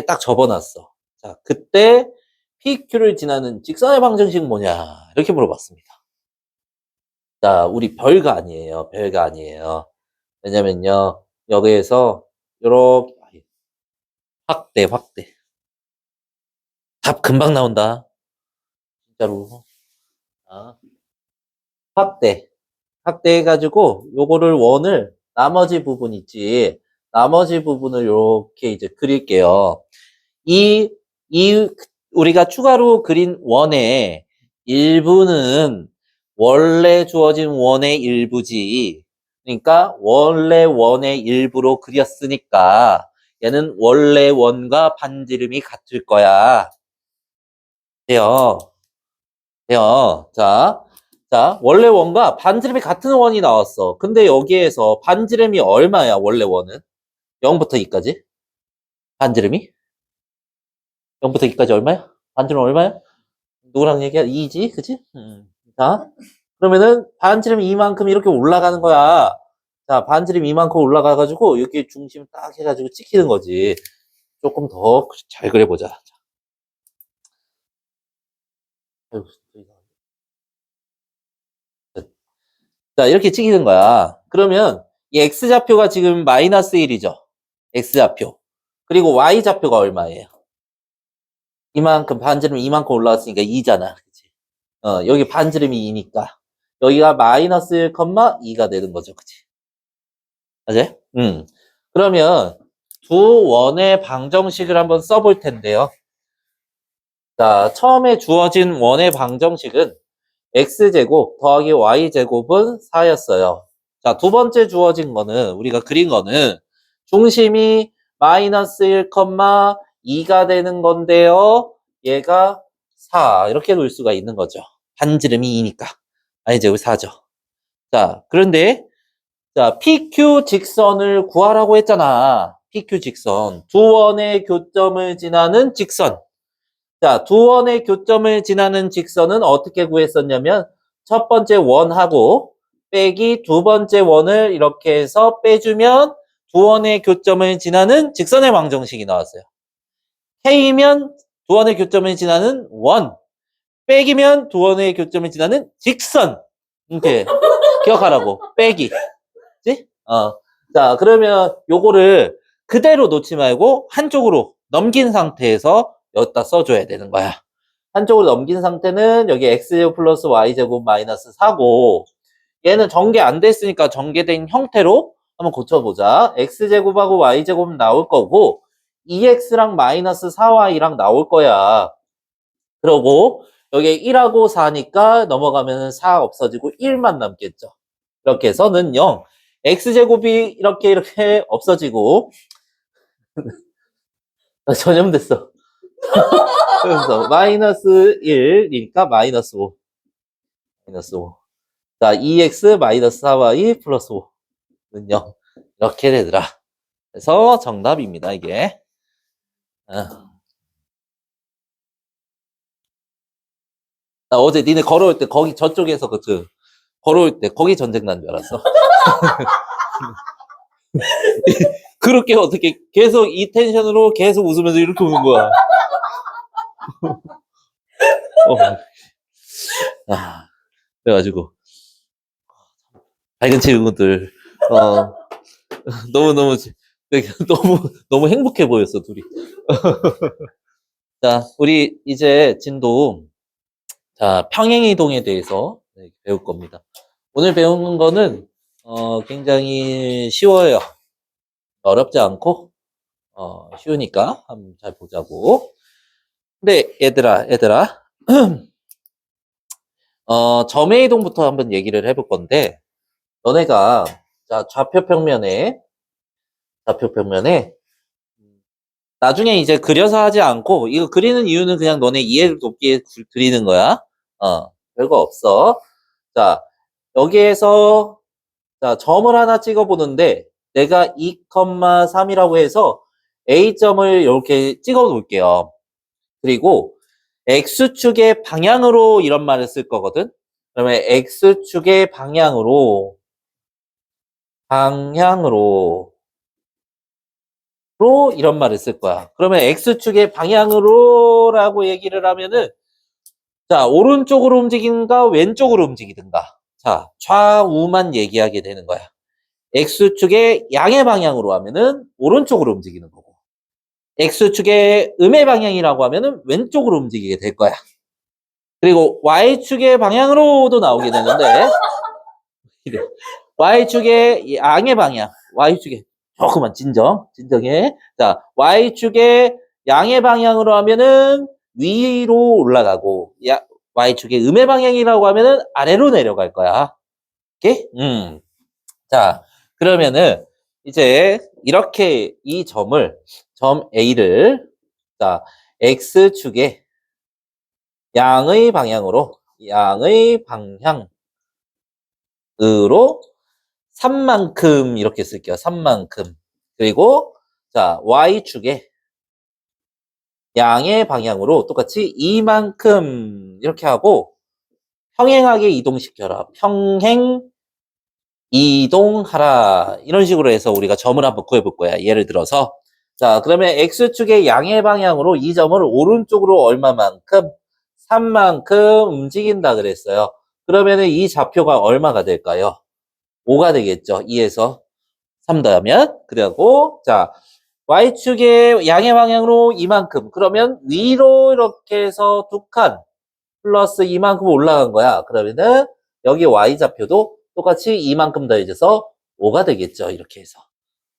딱 접어놨어. 자, 그때 PQ를 지나는 직선의 방정식 뭐냐 이렇게 물어봤습니다. 자, 우리 별거 아니에요. 별거 아니에요. 왜냐면요 여기에서 요렇게 확대 답 금방 나온다. 진짜로. 확대 해가지고 요거를 원을 나머지 부분 있지. 나머지 부분을 이렇게 이제 그릴게요. 이 우리가 추가로 그린 원의 일부는 원래 주어진 원의 일부지. 그러니까 원래 원의 일부로 그렸으니까 얘는 원래 원과 반지름이 같을 거야. 돼요. 자, 원래 원과 반지름이 같은 원이 나왔어. 근데 여기에서 반지름이 얼마야, 원래 원은? 0부터 2까지? 반지름이? 0부터 2까지 얼마야? 반지름 얼마야? 누구랑 얘기야? 2지? 그치? 자, 그러면은 반지름 이만큼 이렇게 올라가는 거야. 자, 반지름 이만큼 올라가가지고 여기 중심 딱 해가지고 찍히는 거지. 조금 더 잘 그려보자. 자, 이렇게 찍히는 거야. 그러면 이 x좌표가 지금 마이너스 1이죠. x좌표. 그리고 y좌표가 얼마예요? 이만큼, 반지름 이만큼 올라왔으니까 2잖아. 그치? 여기 반지름이 2니까. 여기가 마이너스 1,2가 되는 거죠. 그치? 맞아요? 그러면 두 원의 방정식을 한번 써볼 텐데요. 자, 처음에 주어진 원의 방정식은 x제곱 더하기 y제곱은 4였어요. 자, 두 번째 주어진 거는, 우리가 그린 거는 중심이 마이너스 1, 2가 되는 건데요. 얘가 4 이렇게 놓을 수가 있는 거죠. 반지름이 2니까. y제곱이 4죠. 자, 그런데 자, PQ 직선을 구하라고 했잖아. PQ 직선. 두 원의 교점을 지나는 직선. 자, 두 원의 교점을 지나는 직선은 어떻게 구했었냐면 첫 번째 원하고 빼기 두 번째 원을 이렇게 해서 빼주면 두 원의 교점을 지나는 직선의 방정식이 나왔어요. K면 두 원의 교점을 지나는 원, 빼기면 두 원의 교점을 지나는 직선. 이렇게 기억하라고. 빼기. 그치? 자, 그러면 요거를 그대로 놓지 말고 한쪽으로 넘긴 상태에서 여기다 써줘야 되는 거야. 한쪽으로 넘긴 상태는 여기 x제곱 플러스 y제곱 마이너스 4고 얘는 전개 안 됐으니까 전개된 형태로 한번 고쳐보자. x제곱하고 y제곱 나올 거고 2x랑 마이너스 4y랑 나올 거야. 그러고 여기 1하고 4니까 넘어가면 4 없어지고 1만 남겠죠. 이렇게 해서는 0. x제곱이 이렇게 없어지고 전염됐어. 그래서 마이너스 1이니까 마이너스 5. 마이너스 5. 자, 2x 마이너스 4y 플러스 5는 0. 이렇게 되더라. 그래서 정답입니다, 이게. 나 어제 니네 걸어올 때 거기 저쪽에서 걸어올 때 거기 전쟁 난 줄 알았어. 그렇게 어떻게 계속 이 텐션으로 계속 웃으면서 이렇게 우는 거야. 그래가지고 밝은 친구들 너무 너무 행복해 보였어 둘이. 자, 우리 이제 진도 자 평행이동에 대해서 배울 겁니다. 오늘 배우는 거는 굉장히 쉬워요. 어렵지 않고 쉬우니까 한번 잘 보자고. 근데 얘들아 점의 이동부터 한번 얘기를 해볼 건데 너네가 자 좌표평면에 나중에 이제 그려서 하지 않고 이거 그리는 이유는 그냥 너네 이해를 돕기 위해 그리는 거야. 별거 없어. 자 여기에서 자 점을 하나 찍어 보는데 내가 2,3이라고 해서 A점을 이렇게 찍어 놓을게요. 그리고 X축의 방향으로 이런 말을 쓸 거거든. 그러면 X축의 방향으로 이런 말을 쓸 거야. 그러면 X축의 방향으로라고 얘기를 하면은 자, 오른쪽으로 움직이는가 왼쪽으로 움직이든가. 자, 좌우만 얘기하게 되는 거야. X축의 양의 방향으로 하면은 오른쪽으로 움직이는 거고. X축의 음의 방향이라고 하면은 왼쪽으로 움직이게 될 거야. 그리고 Y축의 방향으로도 나오게 되는데 Y축의 양의 방향, Y축의 조금만 진정해. 자, Y축의 양의 방향으로 하면은 위로 올라가고, Y축의 음의 방향이라고 하면은 아래로 내려갈 거야. 오케이? 자, 그러면은 이제 이렇게 이 점 A를 자, X축의 양의 방향으로 3만큼 이렇게 쓸게요. 3만큼. 그리고 자, Y축의 양의 방향으로 똑같이 2만큼 이렇게 하고 평행하게 이동시켜라. 평행 이동하라. 이런 식으로 해서 우리가 점을 한번 구해볼 거야. 예를 들어서 자, 그러면 X축의 양의 방향으로 이 점을 오른쪽으로 얼마만큼? 3만큼 움직인다 그랬어요. 그러면은 이 좌표가 얼마가 될까요? 5가 되겠죠. 2에서 3 더하면. 그리고 자, Y축의 양의 방향으로 이만큼. 그러면 위로 이렇게 해서 2칸 플러스 이만큼 올라간 거야. 그러면은 여기 Y좌표도 똑같이 이만큼 더해져서 5가 되겠죠. 이렇게 해서.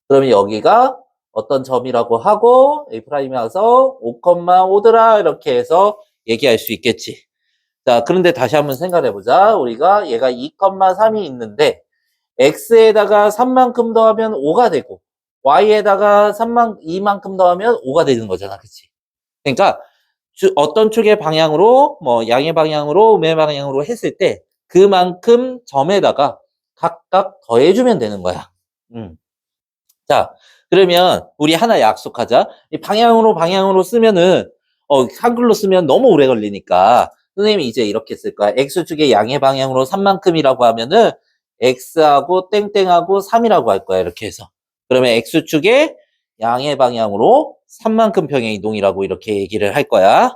그러면 여기가 어떤 점이라고 하고 A'이 와서 5,5더라 이렇게 해서 얘기할 수 있겠지. 자, 그런데 다시 한번 생각해 보자. 우리가 얘가 2,3이 있는데 X에다가 3만큼 더하면 5가 되고 y에다가 2만큼 더하면 5가 되는 거잖아. 그치? 그러니까 어떤 축의 방향으로 뭐 양의 방향으로 음의 방향으로 했을 때 그만큼 점에다가 각각 더해주면 되는 거야. 자, 그러면 우리 하나 약속하자. 이 방향으로 쓰면은 한글로 쓰면 너무 오래 걸리니까 선생님이 이제 이렇게 쓸 거야. x축의 양의 방향으로 3만큼이라고 하면은 x하고 땡땡하고 3이라고 할 거야. 이렇게 해서. 그러면 x축의 양의 방향으로 3만큼 평행 이동이라고 이렇게 얘기를 할 거야.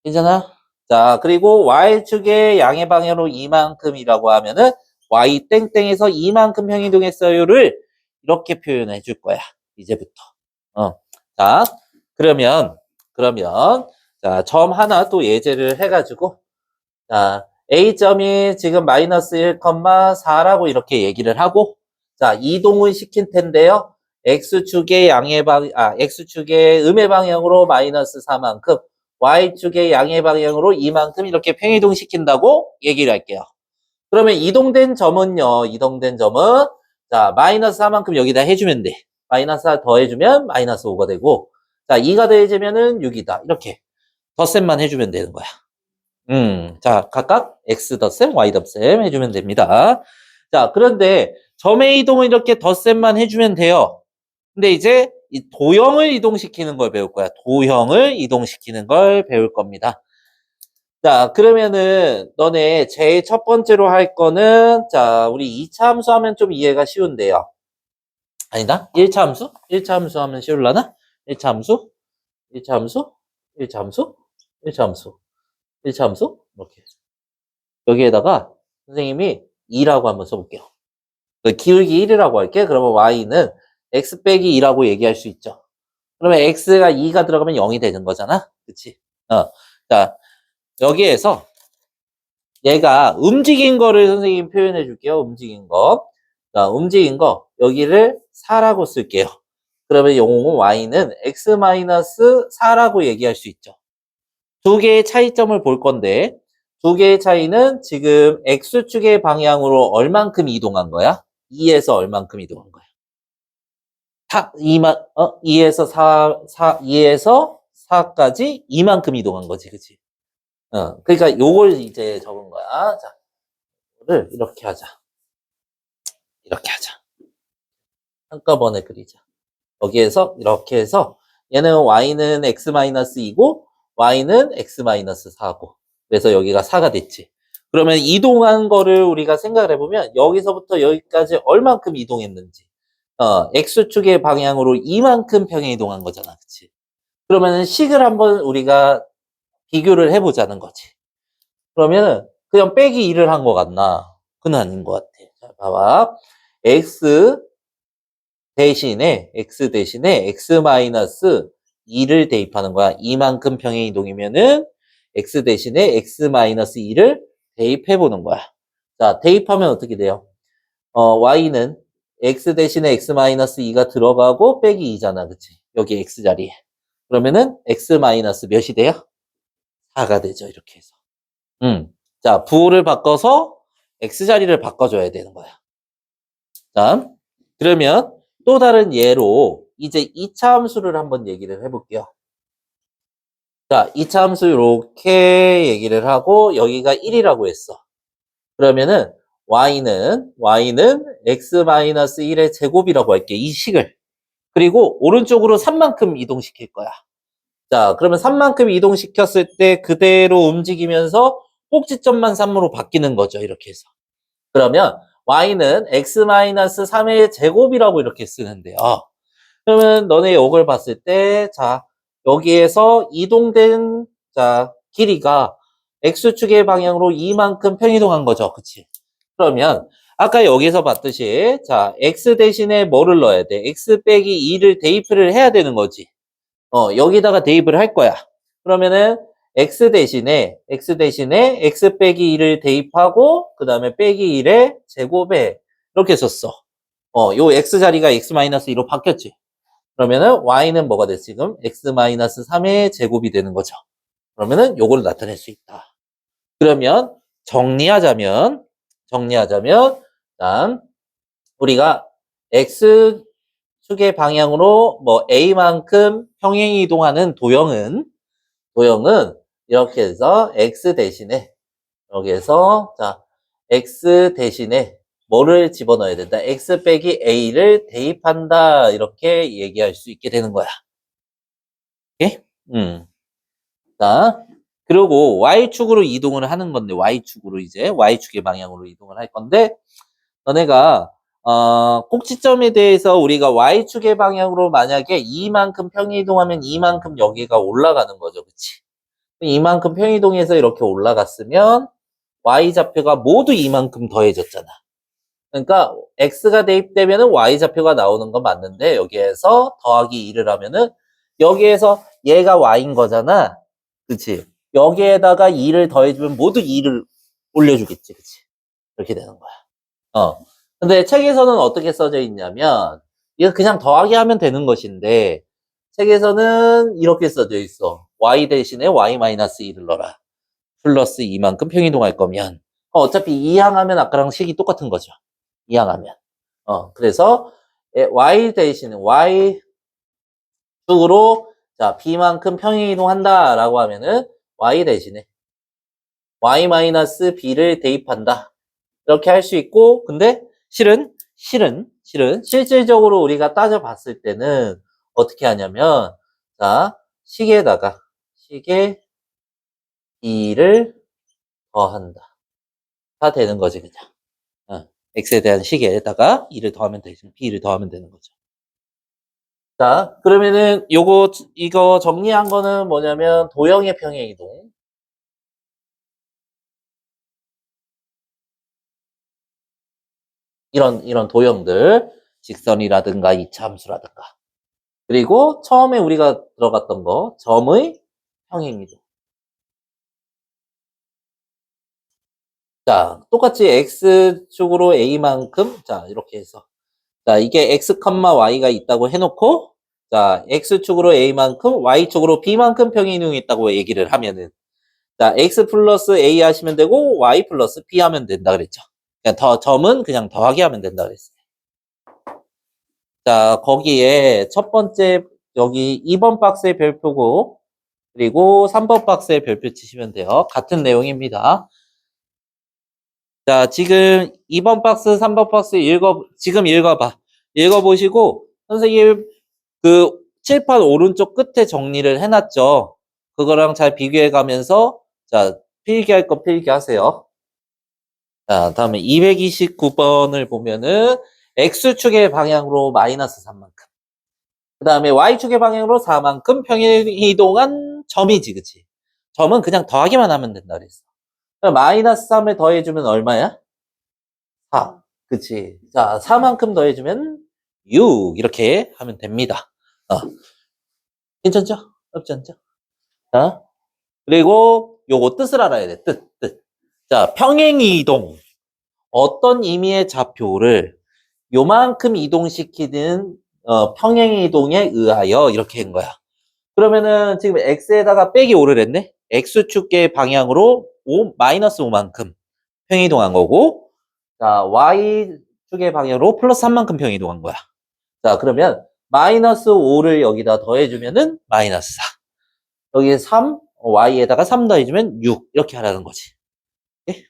괜찮아? 자, 그리고 y축의 양의 방향으로 이만큼이라고 하면은 y 땡땡에서 이만큼 평행 이동했어요를 이렇게 표현해 줄 거야. 이제부터. 자, 그러면 자, 점 하나 또 예제를 해가지고 자, A점이 지금 마이너스 1,4라고 이렇게 얘기를 하고 자, 이동을 시킨 텐데요. X축의 음의 방향으로 마이너스 4만큼 Y축의 양의 방향으로 이만큼 이렇게 평이동 시킨다고 얘기를 할게요. 그러면 이동된 점은요. 자, 마이너스 4만큼 여기다 해주면 돼. 마이너스 4 더해주면 마이너스 5가 되고 자, 2가 더해지면은 6이다. 이렇게 덧셈만 해주면 되는 거야. 자, 각각 X 덧셈, Y 덧셈 해주면 됩니다. 자, 그런데 점의 이동을 이렇게 덧셈만 해주면 돼요. 근데 이제 이 도형을 이동시키는 걸 배울 거야. 도형을 이동시키는 걸 배울 겁니다. 자, 그러면은 너네 제일 첫 번째로 할 거는 자, 우리 2차 함수 하면 좀 이해가 쉬운데요. 아니다? 1차 함수? 1차 함수 하면 쉬울라나? 1차 함수? 1차 함수? 1차 함수? 1차 함수? 1차 함수? 이렇게. 여기에다가 선생님이 2라고 한번 써볼게요. 기울기 1이라고 할게. 그러면 y는 x 빼기 2라고 얘기할 수 있죠. 그러면 x가 2가 들어가면 0이 되는 거잖아. 그치? 자, 여기에서 얘가 움직인 거를 선생님 표현해 줄게요. 움직인 거. 자, 움직인 거. 여기를 4라고 쓸게요. 그러면 영웅은 y는 x-4라고 얘기할 수 있죠. 두 개의 차이점을 볼 건데, 두 개의 차이는 지금 x축의 방향으로 얼만큼 이동한 거야? 2에서 얼만큼 이동한 거야? 2에서 2에서 4까지 이만큼 이동한 거지, 그치? 그러니까 요걸 이제 적은 거야. 자, 이거를 이렇게 하자. 이렇게 하자. 한꺼번에 그리자. 여기에서 이렇게 해서 얘는 y는 x-2고 y는 x-4고 그래서 여기가 4가 됐지. 그러면 이동한 거를 우리가 생각을 해보면 여기서부터 여기까지 얼만큼 이동했는지 x축의 방향으로 이만큼 평행 이동한 거잖아. 그치? 그러면 식을 한번 우리가 비교를 해보자는 거지. 그러면은 그냥 빼기 2를 한 것 같나? 그건 아닌 것 같아. 자, 봐봐. x 대신에 x-2를 대입하는 거야. 이만큼 평행 이동이면은 x 대신에 x-2를 대입해 보는 거야. 자, 대입하면 어떻게 돼요? y는 x 대신에 x-2가 들어가고 빼기 2잖아. 그치? 여기 x 자리에. 그러면은 x 마이너스 몇이 돼요? 4가 되죠. 이렇게 해서. 자, 부호를 바꿔서 x 자리를 바꿔줘야 되는 거야. 자, 그러면 또 다른 예로 이제 2차 함수를 한번 얘기를 해볼게요. 자, 2차 함수 이렇게 얘기를 하고 여기가 1이라고 했어. 그러면은 y는 x-1의 제곱이라고 할게. 이 식을. 그리고 오른쪽으로 3만큼 이동시킬 거야. 자, 그러면 3만큼 이동시켰을 때 그대로 움직이면서 꼭지점만 3으로 바뀌는 거죠. 이렇게 해서. 그러면 y는 x-3의 제곱이라고 이렇게 쓰는데요. 그러면 너네 이걸 봤을 때, 자, 여기에서 이동된, 자, 길이가 x축의 방향으로 이만큼 평이동한 거죠. 그치? 그러면, 아까 여기서 봤듯이, 자, x 대신에 뭐를 넣어야 돼? x 빼기 2를 대입을 해야 되는 거지. 여기다가 대입을 할 거야. 그러면은, x 대신에 x 빼기 2를 대입하고, 그 다음에 빼기 1의 제곱에, 이렇게 썼어. 요 x 자리가 x-2로 바뀌었지. 그러면은 y는 뭐가 됐어? 지금 x-3의 제곱이 되는 거죠. 그러면은 요거를 나타낼 수 있다. 그러면 정리하자면 일단 우리가 x축의 축의 방향으로 뭐 A만큼 평행 이동하는 도형은 이렇게 해서 X 대신에 여기에서 자 X 대신에 뭐를 집어넣어야 된다? X 빼기 A를 대입한다. 이렇게 얘기할 수 있게 되는 거야. 오케이? 자, 그리고 Y축으로 이동을 하는 건데, Y축으로 이제, Y축의 방향으로 이동을 할 건데, 너네가, 꼭지점에 대해서 우리가 Y축의 방향으로 만약에 이만큼 평이동하면 이만큼 여기가 올라가는 거죠. 그치? 이만큼 평이동해서 이렇게 올라갔으면, Y좌표가 모두 이만큼 더해졌잖아. 그러니까, X가 대입되면은 Y좌표가 나오는 건 맞는데, 여기에서 더하기 2를 하면은, 여기에서 얘가 Y인 거잖아. 그치? 여기에다가 2를 더해주면 모두 2를 올려주겠지. 그치? 이렇게 되는 거야. 근데 책에서는 어떻게 써져 있냐면, 이거 그냥 더하기 하면 되는 것인데, 책에서는 이렇게 써져 있어. y 대신에 y-2를 넣어라. 플러스 2만큼 평이동할 거면. 어차피 이항하면 아까랑 식이 똑같은 거죠. 이항하면. 그래서, y 대신에 y 쪽으로, 자, b만큼 평행이동한다 라고 하면은 y 대신에 y-b를 대입한다. 이렇게 할 수 있고, 근데 실질적으로 우리가 따져봤을 때는 어떻게 하냐면, 자, 식에 b를 더한다. 다 되는 거지, 그냥. x에 대한 식에다가 2를 더하면 되지, b를 더하면 되는 거죠. 자, 그러면은 이거 정리한 거는 뭐냐면 도형의 평행이동. 이런 도형들, 직선이라든가 이차함수라든가. 그리고 처음에 우리가 들어갔던 거, 점의 평행이동. 자, 똑같이 x축으로 a만큼, 자, 이렇게 해서. 자, 이게 x, y가 있다고 해놓고, 자, x축으로 a만큼, y축으로 b만큼 평행이동이 있다고 얘기를 하면은, 자, x 플러스 a 하시면 되고, y 플러스 b 하면 된다 그랬죠. 그냥 점은 그냥 더하기 하면 된다 그랬어요. 자, 거기에 첫 번째, 여기 2번 박스의 별표고, 그리고 3번 박스에 별표 치시면 돼요. 같은 내용입니다. 자, 지금 2번 박스, 3번 박스 지금 읽어봐. 읽어보시고, 선생님, 그 칠판 오른쪽 끝에 정리를 해놨죠. 그거랑 잘 비교해 가면서, 자, 필기할 거 필기하세요. 자, 다음에 229번을 보면은, X축의 방향으로 마이너스 3만큼. 그 다음에 Y축의 방향으로 4만큼 평행이동한 점이지, 그치? 점은 그냥 더하기만 하면 된다 그랬어. 마이너스 3을 더해주면 얼마야? 4. 그치? 자, 4만큼 더해주면 6. 이렇게 하면 됩니다. 괜찮죠? 어렵지 않죠? 자, 그리고 요거 뜻을 알아야 돼. 뜻. 자, 평행이동. 어떤 의미의 좌표를 요만큼 이동시키는 평행이동에 의하여 이렇게 한 거야. 그러면은 지금 x에다가 빼기 5를 했네? x축의 방향으로 마이너스 5만큼 평이동한 거고, 자, y축의 방향으로 플러스 3만큼 평이동한 거야. 자, 그러면 마이너스 5를 여기다 더해주면은 마이너스 4. 여기에 3, y에다가 3 더해주면 6. 이렇게 하라는 거지. 예?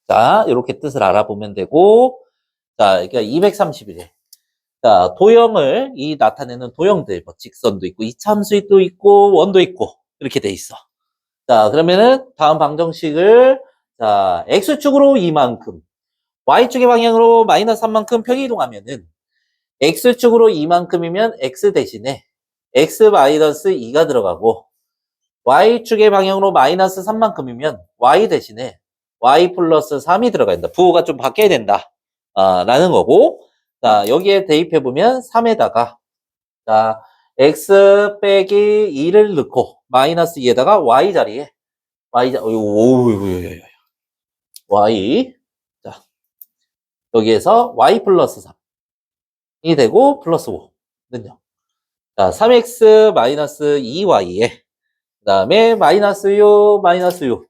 자, 이렇게 뜻을 알아보면 되고, 자, 그러니까 231일. 자, 나타내는 도형들, 뭐, 직선도 있고, 이차함수도 있고, 원도 있고, 이렇게 돼 있어. 자, 그러면은, 다음 방정식을, 자, X축으로 이만큼, Y축의 방향으로 마이너스 3만큼 평이동하면은, X축으로 이만큼이면 X 대신에, X 마이너스 2가 들어가고, Y축의 방향으로 마이너스 3만큼이면, Y 대신에, Y 플러스 3이 들어가야 된다. 부호가 좀 바뀌어야 된다. 라는 거고, 자, 여기에 대입해보면 3에다가, 자, x 빼기 2를 넣고, 마이너스 2에다가 y 자리에, y, 자, 여기에서 y 플러스 3이 되고, 플러스 5는요. 자, 3x 마이너스 2y에, 그 다음에 마이너스 6, 마이너스 6.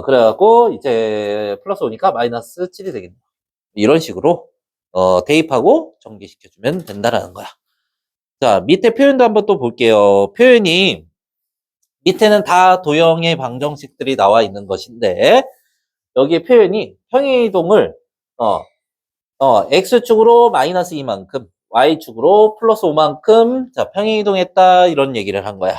그래갖고, 이제 플러스 5니까 마이너스 7이 되겠네요. 이런 식으로, 대입하고 전개시켜주면 된다라는 거야. 자, 밑에 표현도 한번 또 볼게요. 표현이 밑에는 다 도형의 방정식들이 나와 있는 것인데 여기 표현이 평행이동을 x축으로 마이너스 2만큼 y축으로 플러스 5만큼 자 평행이동했다 이런 얘기를 한 거야.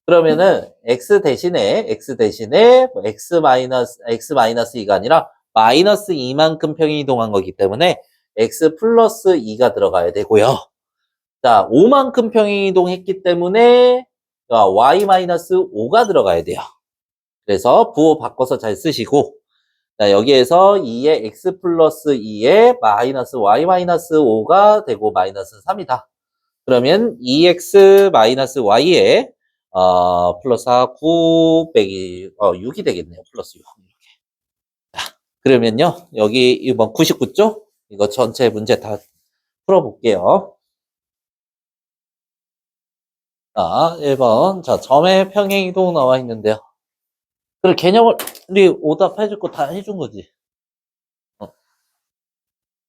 그러면은 x 대신에 뭐 x 마이너스 2가 아니라 마이너스 2만큼 평행이동한 거기 때문에 x 플러스 2가 들어가야 되고요. 자, 5만큼 평행이동했기 때문에 y 마이너스 5가 들어가야 돼요. 그래서 부호 바꿔서 잘 쓰시고 자, 여기에서 2의 x 플러스 2의 마이너스 y 마이너스 5가 되고 마이너스 3이다. 그러면 2x 마이너스 y에 플러스 4, 9 빼기 6이 되겠네요. 플러스 6. 자, 그러면요. 여기 이번 99쪽 이거 전체 문제 다 풀어볼게요. 자, 1번. 자, 점의 평행이동 나와 있는데요. 그리고 개념을 우리 오답해줄 거 다 해준 거지.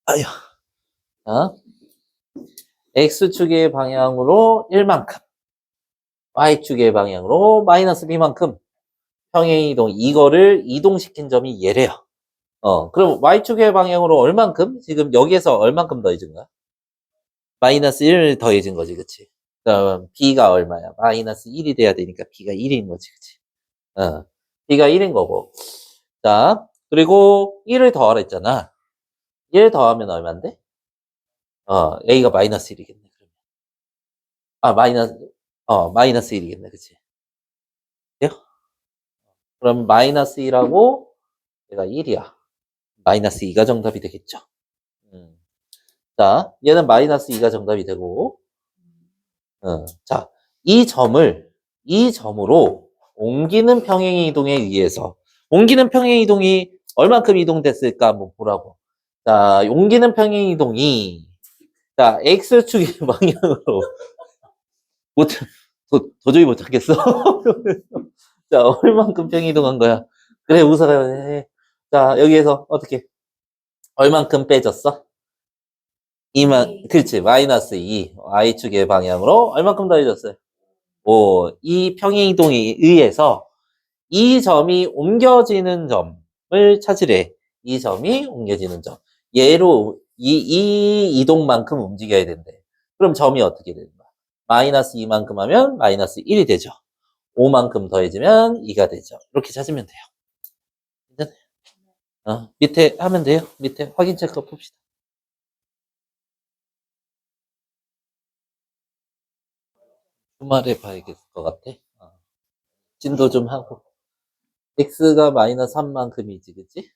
아휴. 자, x축의 방향으로 1만큼, y축의 방향으로 마이너스 b만큼 평행이동, 이거를 이동시킨 점이 얘래요. 그럼 y축의 방향으로 얼만큼? 지금 여기에서 얼만큼 더해진 거야? 마이너스 1 더해진 거지, 그치? 그럼 b가 얼마야? 마이너스 1이 돼야 되니까 b가 1인 거지, 그치? b가 1인 거고. 자, 그리고 1을 더하라 했잖아. 1 더하면 얼만데? a가 마이너스 1이겠네, 그러면. 마이너스 1이겠네, 그치? 돼요? 그럼 마이너스 1하고 얘가 1이야. 마이너스 2가 정답이 되겠죠. 자, 얘는 마이너스 2가 정답이 되고, 자, 이 점으로 옮기는 평행 이동에 의해서, 옮기는 평행 이동이 얼만큼 이동됐을까 한번 보라고. 자, 옮기는 평행 이동이, 자, x축의 방향으로, 못, 도저히 못 찾겠어. 자, 얼만큼 평행 이동한 거야? 그래, 우사가 해. 자, 여기에서 어떻게, 얼만큼 빼졌어? 그렇지. 마이너스 2. y축의 방향으로 얼만큼 더해졌어요? 5. 이 평행이동에 의해서 이 점이 옮겨지는 점을 찾으래. 이 점이 옮겨지는 점. 얘로 이 이동만큼 움직여야 된대. 그럼 점이 어떻게 되는 거야? 마이너스 2만큼 하면 마이너스 1이 되죠. 5만큼 더해지면 2가 되죠. 이렇게 찾으면 돼요. 괜찮아요? 밑에 하면 돼요. 밑에 확인 체크 봅시다. 주말에 봐야겠을 것 같아. 진도 좀 하고. x가 마이너스 3만큼이지, 그치?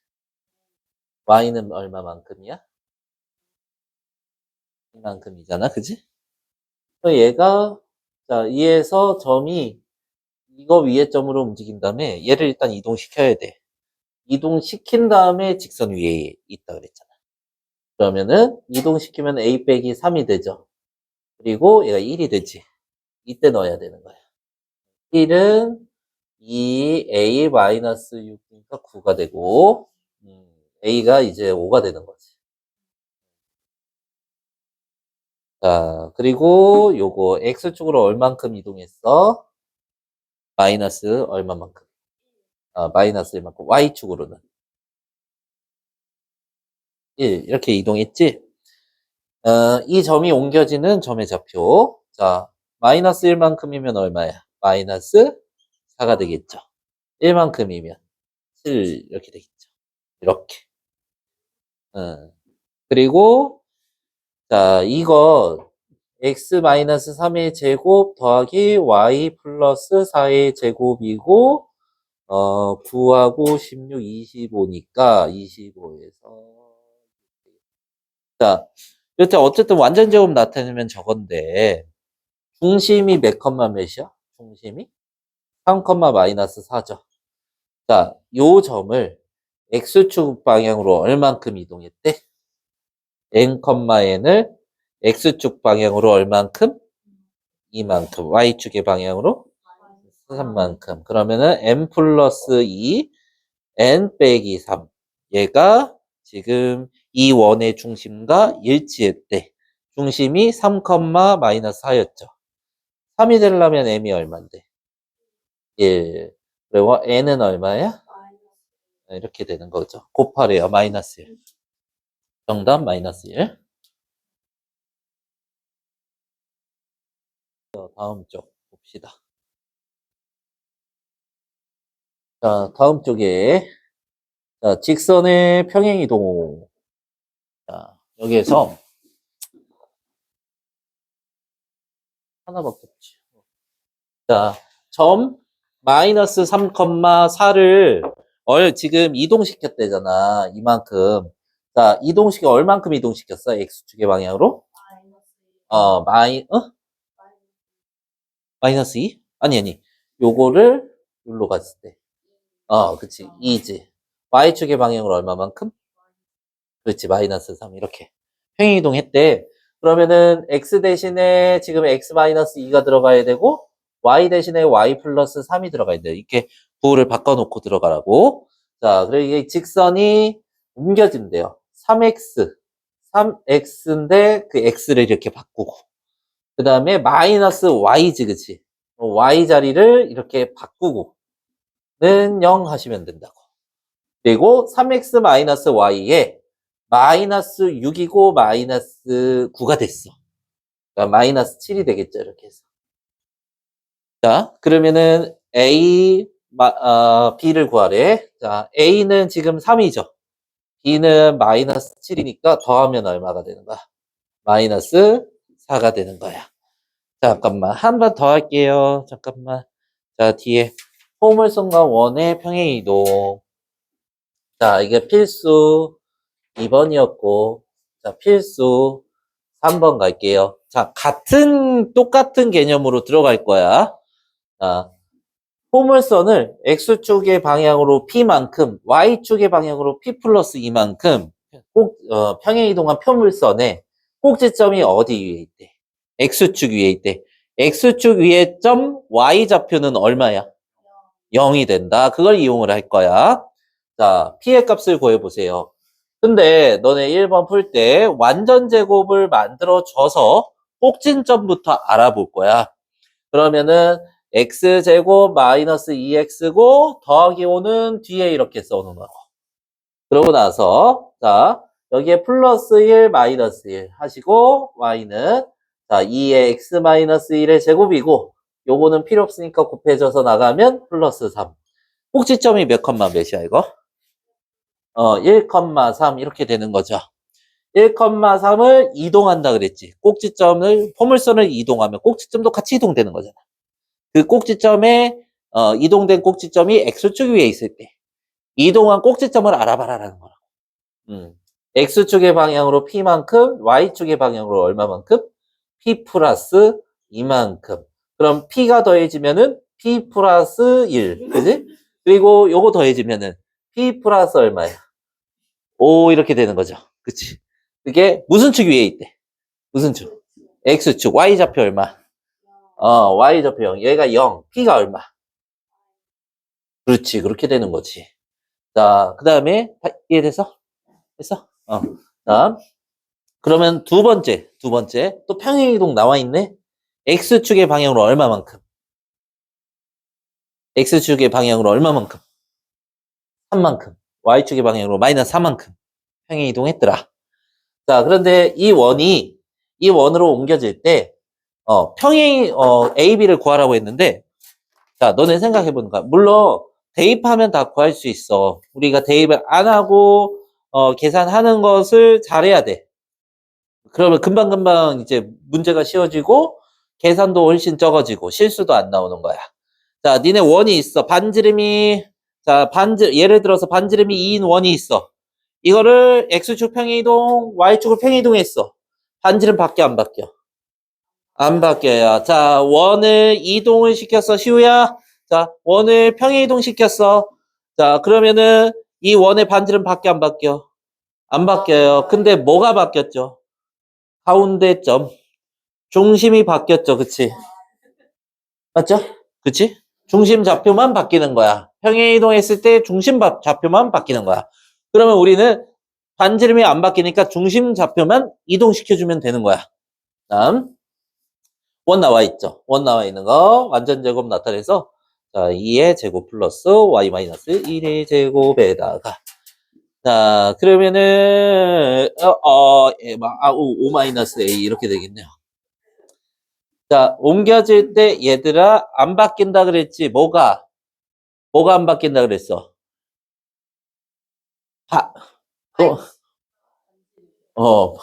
y는 얼마만큼이야? 2만큼이잖아, 그치? 얘가, 자, 위에서 점이 이거 위에 점으로 움직인 다음에 얘를 일단 이동시켜야 돼. 이동시킨 다음에 직선 위에 있다 그랬잖아. 그러면은 이동시키면 a 빼기 3이 되죠. 그리고 얘가 1이 되지. 이때 넣어야 되는 거야. 1은 2a 마이너스 6이니까 9가 되고, a가 이제 5가 되는 거지. 자, 그리고 요거 x축으로 얼만큼 이동했어? 마이너스 얼마만큼? 마이너스 얼만큼? y축으로는 1 이렇게 이동했지? 이 점이 옮겨지는 점의 좌표. 자, 마이너스 1만큼이면 얼마야? 마이너스 4가 되겠죠. 1만큼이면 7 이렇게 되겠죠. 이렇게. 그리고 자, 이거 x-3의 제곱 더하기 y 플러스 4의 제곱이고 9하고 16, 25니까 25에서 자, 여태 어쨌든 완전 제곱 나타내면 저건데 중심이 몇 컴마 몇이야? 중심이 3 컴마 마이너스 4죠. 자, 요 점을 x축 방향으로 얼만큼 이동했대? n 컴마 n을 x축 방향으로 얼만큼? 이만큼. y축의 방향으로 3만큼. 그러면은 n 플러스 2, n 빼기 3. 얘가 지금 이 원의 중심과 일치했대. 중심이 3, 마이너스 4였죠. 3이 되려면 m이 얼마인데? 1. 그리고 n은 얼마야? 이렇게 되는 거죠. 곱하래요. 마이너스 1. 정답 마이너스 1. 다음 쪽 봅시다. 자, 다음 쪽에 자, 직선의 평행이동. 자, 여기에서 하나밖에 없지. 자, 점 마이너스 3, 4를 지금 이동시켰대잖아. 이만큼. 자, 이동시켜 얼만큼 이동시켰어? x축의 방향으로? 마이너스 2? 아니. 요거를 여기로 갔을 때. 그치. 2지. y축의 방향으로 얼마만큼? 그렇지. 마이너스 3 이렇게. 평행이동 했대. 그러면은 x 대신에 지금 x 마이너스 2가 들어가야 되고 y 대신에 y 플러스 3이 들어가야 돼. 이렇게 부호를 바꿔놓고 들어가라고. 자, 그리고 이게 직선이 옮겨진대요. 3x인데 그 x를 이렇게 바꾸고. 그 다음에 마이너스 y지, 그치? y 자리를 이렇게 바꾸고. 는 0 하시면 된다고. 그리고 3x 마이너스 y에 마이너스 6이고 마이너스 9가 됐어. 그러니까 마이너스 7이 되겠죠, 이렇게 해서. 자, 그러면은 B를 구하래. 자, A는 지금 3이죠. B는 마이너스 7이니까 더하면 얼마가 되는 거야? 마이너스 4가 되는 거야. 잠깐만, 한 번 더 할게요. 잠깐만. 자, 뒤에 포물선과 원의 평행이동. 자, 이게 필수 2번이었고, 자, 필수 3번 갈게요. 자, 똑같은 개념으로 들어갈 거야. 자, 포물선을 X축의 방향으로 P만큼, Y축의 방향으로 P 플러스 2만큼, 평행이동한 포물선에 꼭지점이 어디 위에 있대? X축 위에 있대. X축 위에 점 Y좌표는 얼마야? 0이 된다. 그걸 이용을 할 거야. 자, P의 값을 구해보세요. 근데 너네 1번 풀 때 완전 제곱을 만들어 줘서 꼭진점부터 알아볼 거야. 그러면은 x제곱 마이너스 2x고 더하기 5는 뒤에 이렇게 써놓는 거고. 그러고 나서 자, 여기에 플러스 1 마이너스 1 하시고 y는 자, 2의 x 마이너스 1의 제곱이고 요거는 필요 없으니까 곱해져서 나가면 플러스 3. 꼭지점이 몇 컴마 몇이야 이거? 1,3 이렇게 되는 거죠. 1,3을 이동한다 그랬지. 꼭지점을 포물선을 이동하면 꼭지점도 같이 이동되는 거잖아. 그 꼭지점에 이동된 꼭지점이 x축 위에 있을 때 이동한 꼭지점을 알아봐라라는 거라. x축의 방향으로 p만큼 y축의 방향으로 얼마만큼? p 플러스 2만큼. 그럼 p가 더해지면은 p 플러스 1. 그지? 그리고 요거 더해지면은 p 플러스 얼마야? 5 이렇게 되는 거죠. 그치? 그게 무슨 축 위에 있대? 무슨 축? x축. y좌표 얼마? y좌표 0. 얘가 0. p가 얼마? 그렇지. 그렇게 되는 거지. 자, 그 다음에 이해돼서? 됐어? 다음. 그러면 두 번째. 또 평행이동 나와 있네? x축의 방향으로 얼마만큼? x축의 방향으로 얼마만큼? 3만큼. y축의 방향으로 마이너스 4만큼. 평행이동했더라. 자, 그런데 이 원으로 옮겨질 때, AB를 구하라고 했는데, 자, 너네 생각해보는 거야. 물론, 대입하면 다 구할 수 있어. 우리가 대입을 안 하고, 계산하는 것을 잘해야 돼. 그러면 금방금방 이제 문제가 쉬워지고, 계산도 훨씬 적어지고, 실수도 안 나오는 거야. 자, 니네 원이 있어. 예를 들어서 반지름이 2인 원이 있어. 이거를 X축 평행이동, Y축을 평행이동했어. 반지름 바뀌어, 안 바뀌어? 안 바뀌어요. 자, 원을 이동을 시켰어, 시우야. 자, 원을 평행이동 시켰어. 자, 그러면은 이 원의 반지름 바뀌어, 안 바뀌어? 안 바뀌어요. 근데 뭐가 바뀌었죠? 가운데 점. 중심이 바뀌었죠, 그치? 맞죠? 그치? 중심 좌표만 바뀌는 거야. 평행이동 했을 때 중심 좌표만 바뀌는 거야. 그러면 우리는 반지름이 안 바뀌니까 중심 좌표만 이동시켜주면 되는 거야. 다음. 원 나와 있죠. 원 나와 있는 거 완전 제곱 나타내서 자, 2의 제곱 플러스 y 마이너스 1의 제곱에다가 자, 그러면은 5 마이너스 a 이렇게 되겠네요. 자, 옮겨질 때 얘들아 안 바뀐다 그랬지. 뭐가 안 바뀐다 그랬어? 바, 어,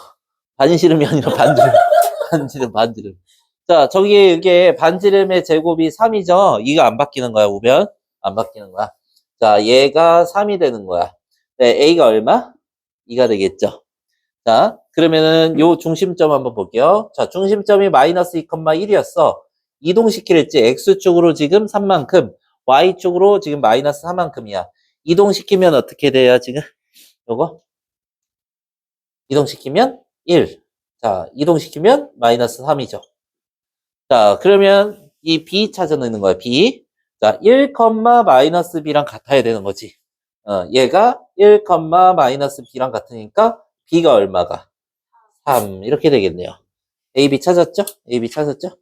반시름이 아니라 반지름. 반지름. 자, 저기 이게 반지름의 제곱이 3이죠? 이거 안 바뀌는 거야, 우변. 안 바뀌는 거야. 자, 얘가 3이 되는 거야. 네, A가 얼마? 2가 되겠죠. 자, 그러면은 요 중심점 한번 볼게요. 자, 중심점이 마이너스 2,1이었어. 이동시키랬지. X쪽으로 지금 3만큼, Y쪽으로 지금 마이너스 4만큼이야. 이동시키면 어떻게 돼요, 지금? 요거? 이동시키면 1. 자, 이동시키면 마이너스 3이죠. 자, 그러면 이 B 찾아내는 거야, B. 자, 1, 마이너스 B랑 같아야 되는 거지. 얘가 1, 마이너스 B랑 같으니까 B가 얼마가? 3. 이렇게 되겠네요. A, B 찾았죠? A, B 찾았죠?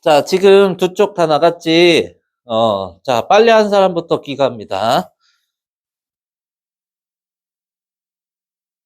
자, 지금 두 쪽 다 나갔지? 자, 빨리 한 사람부터 기가합니다.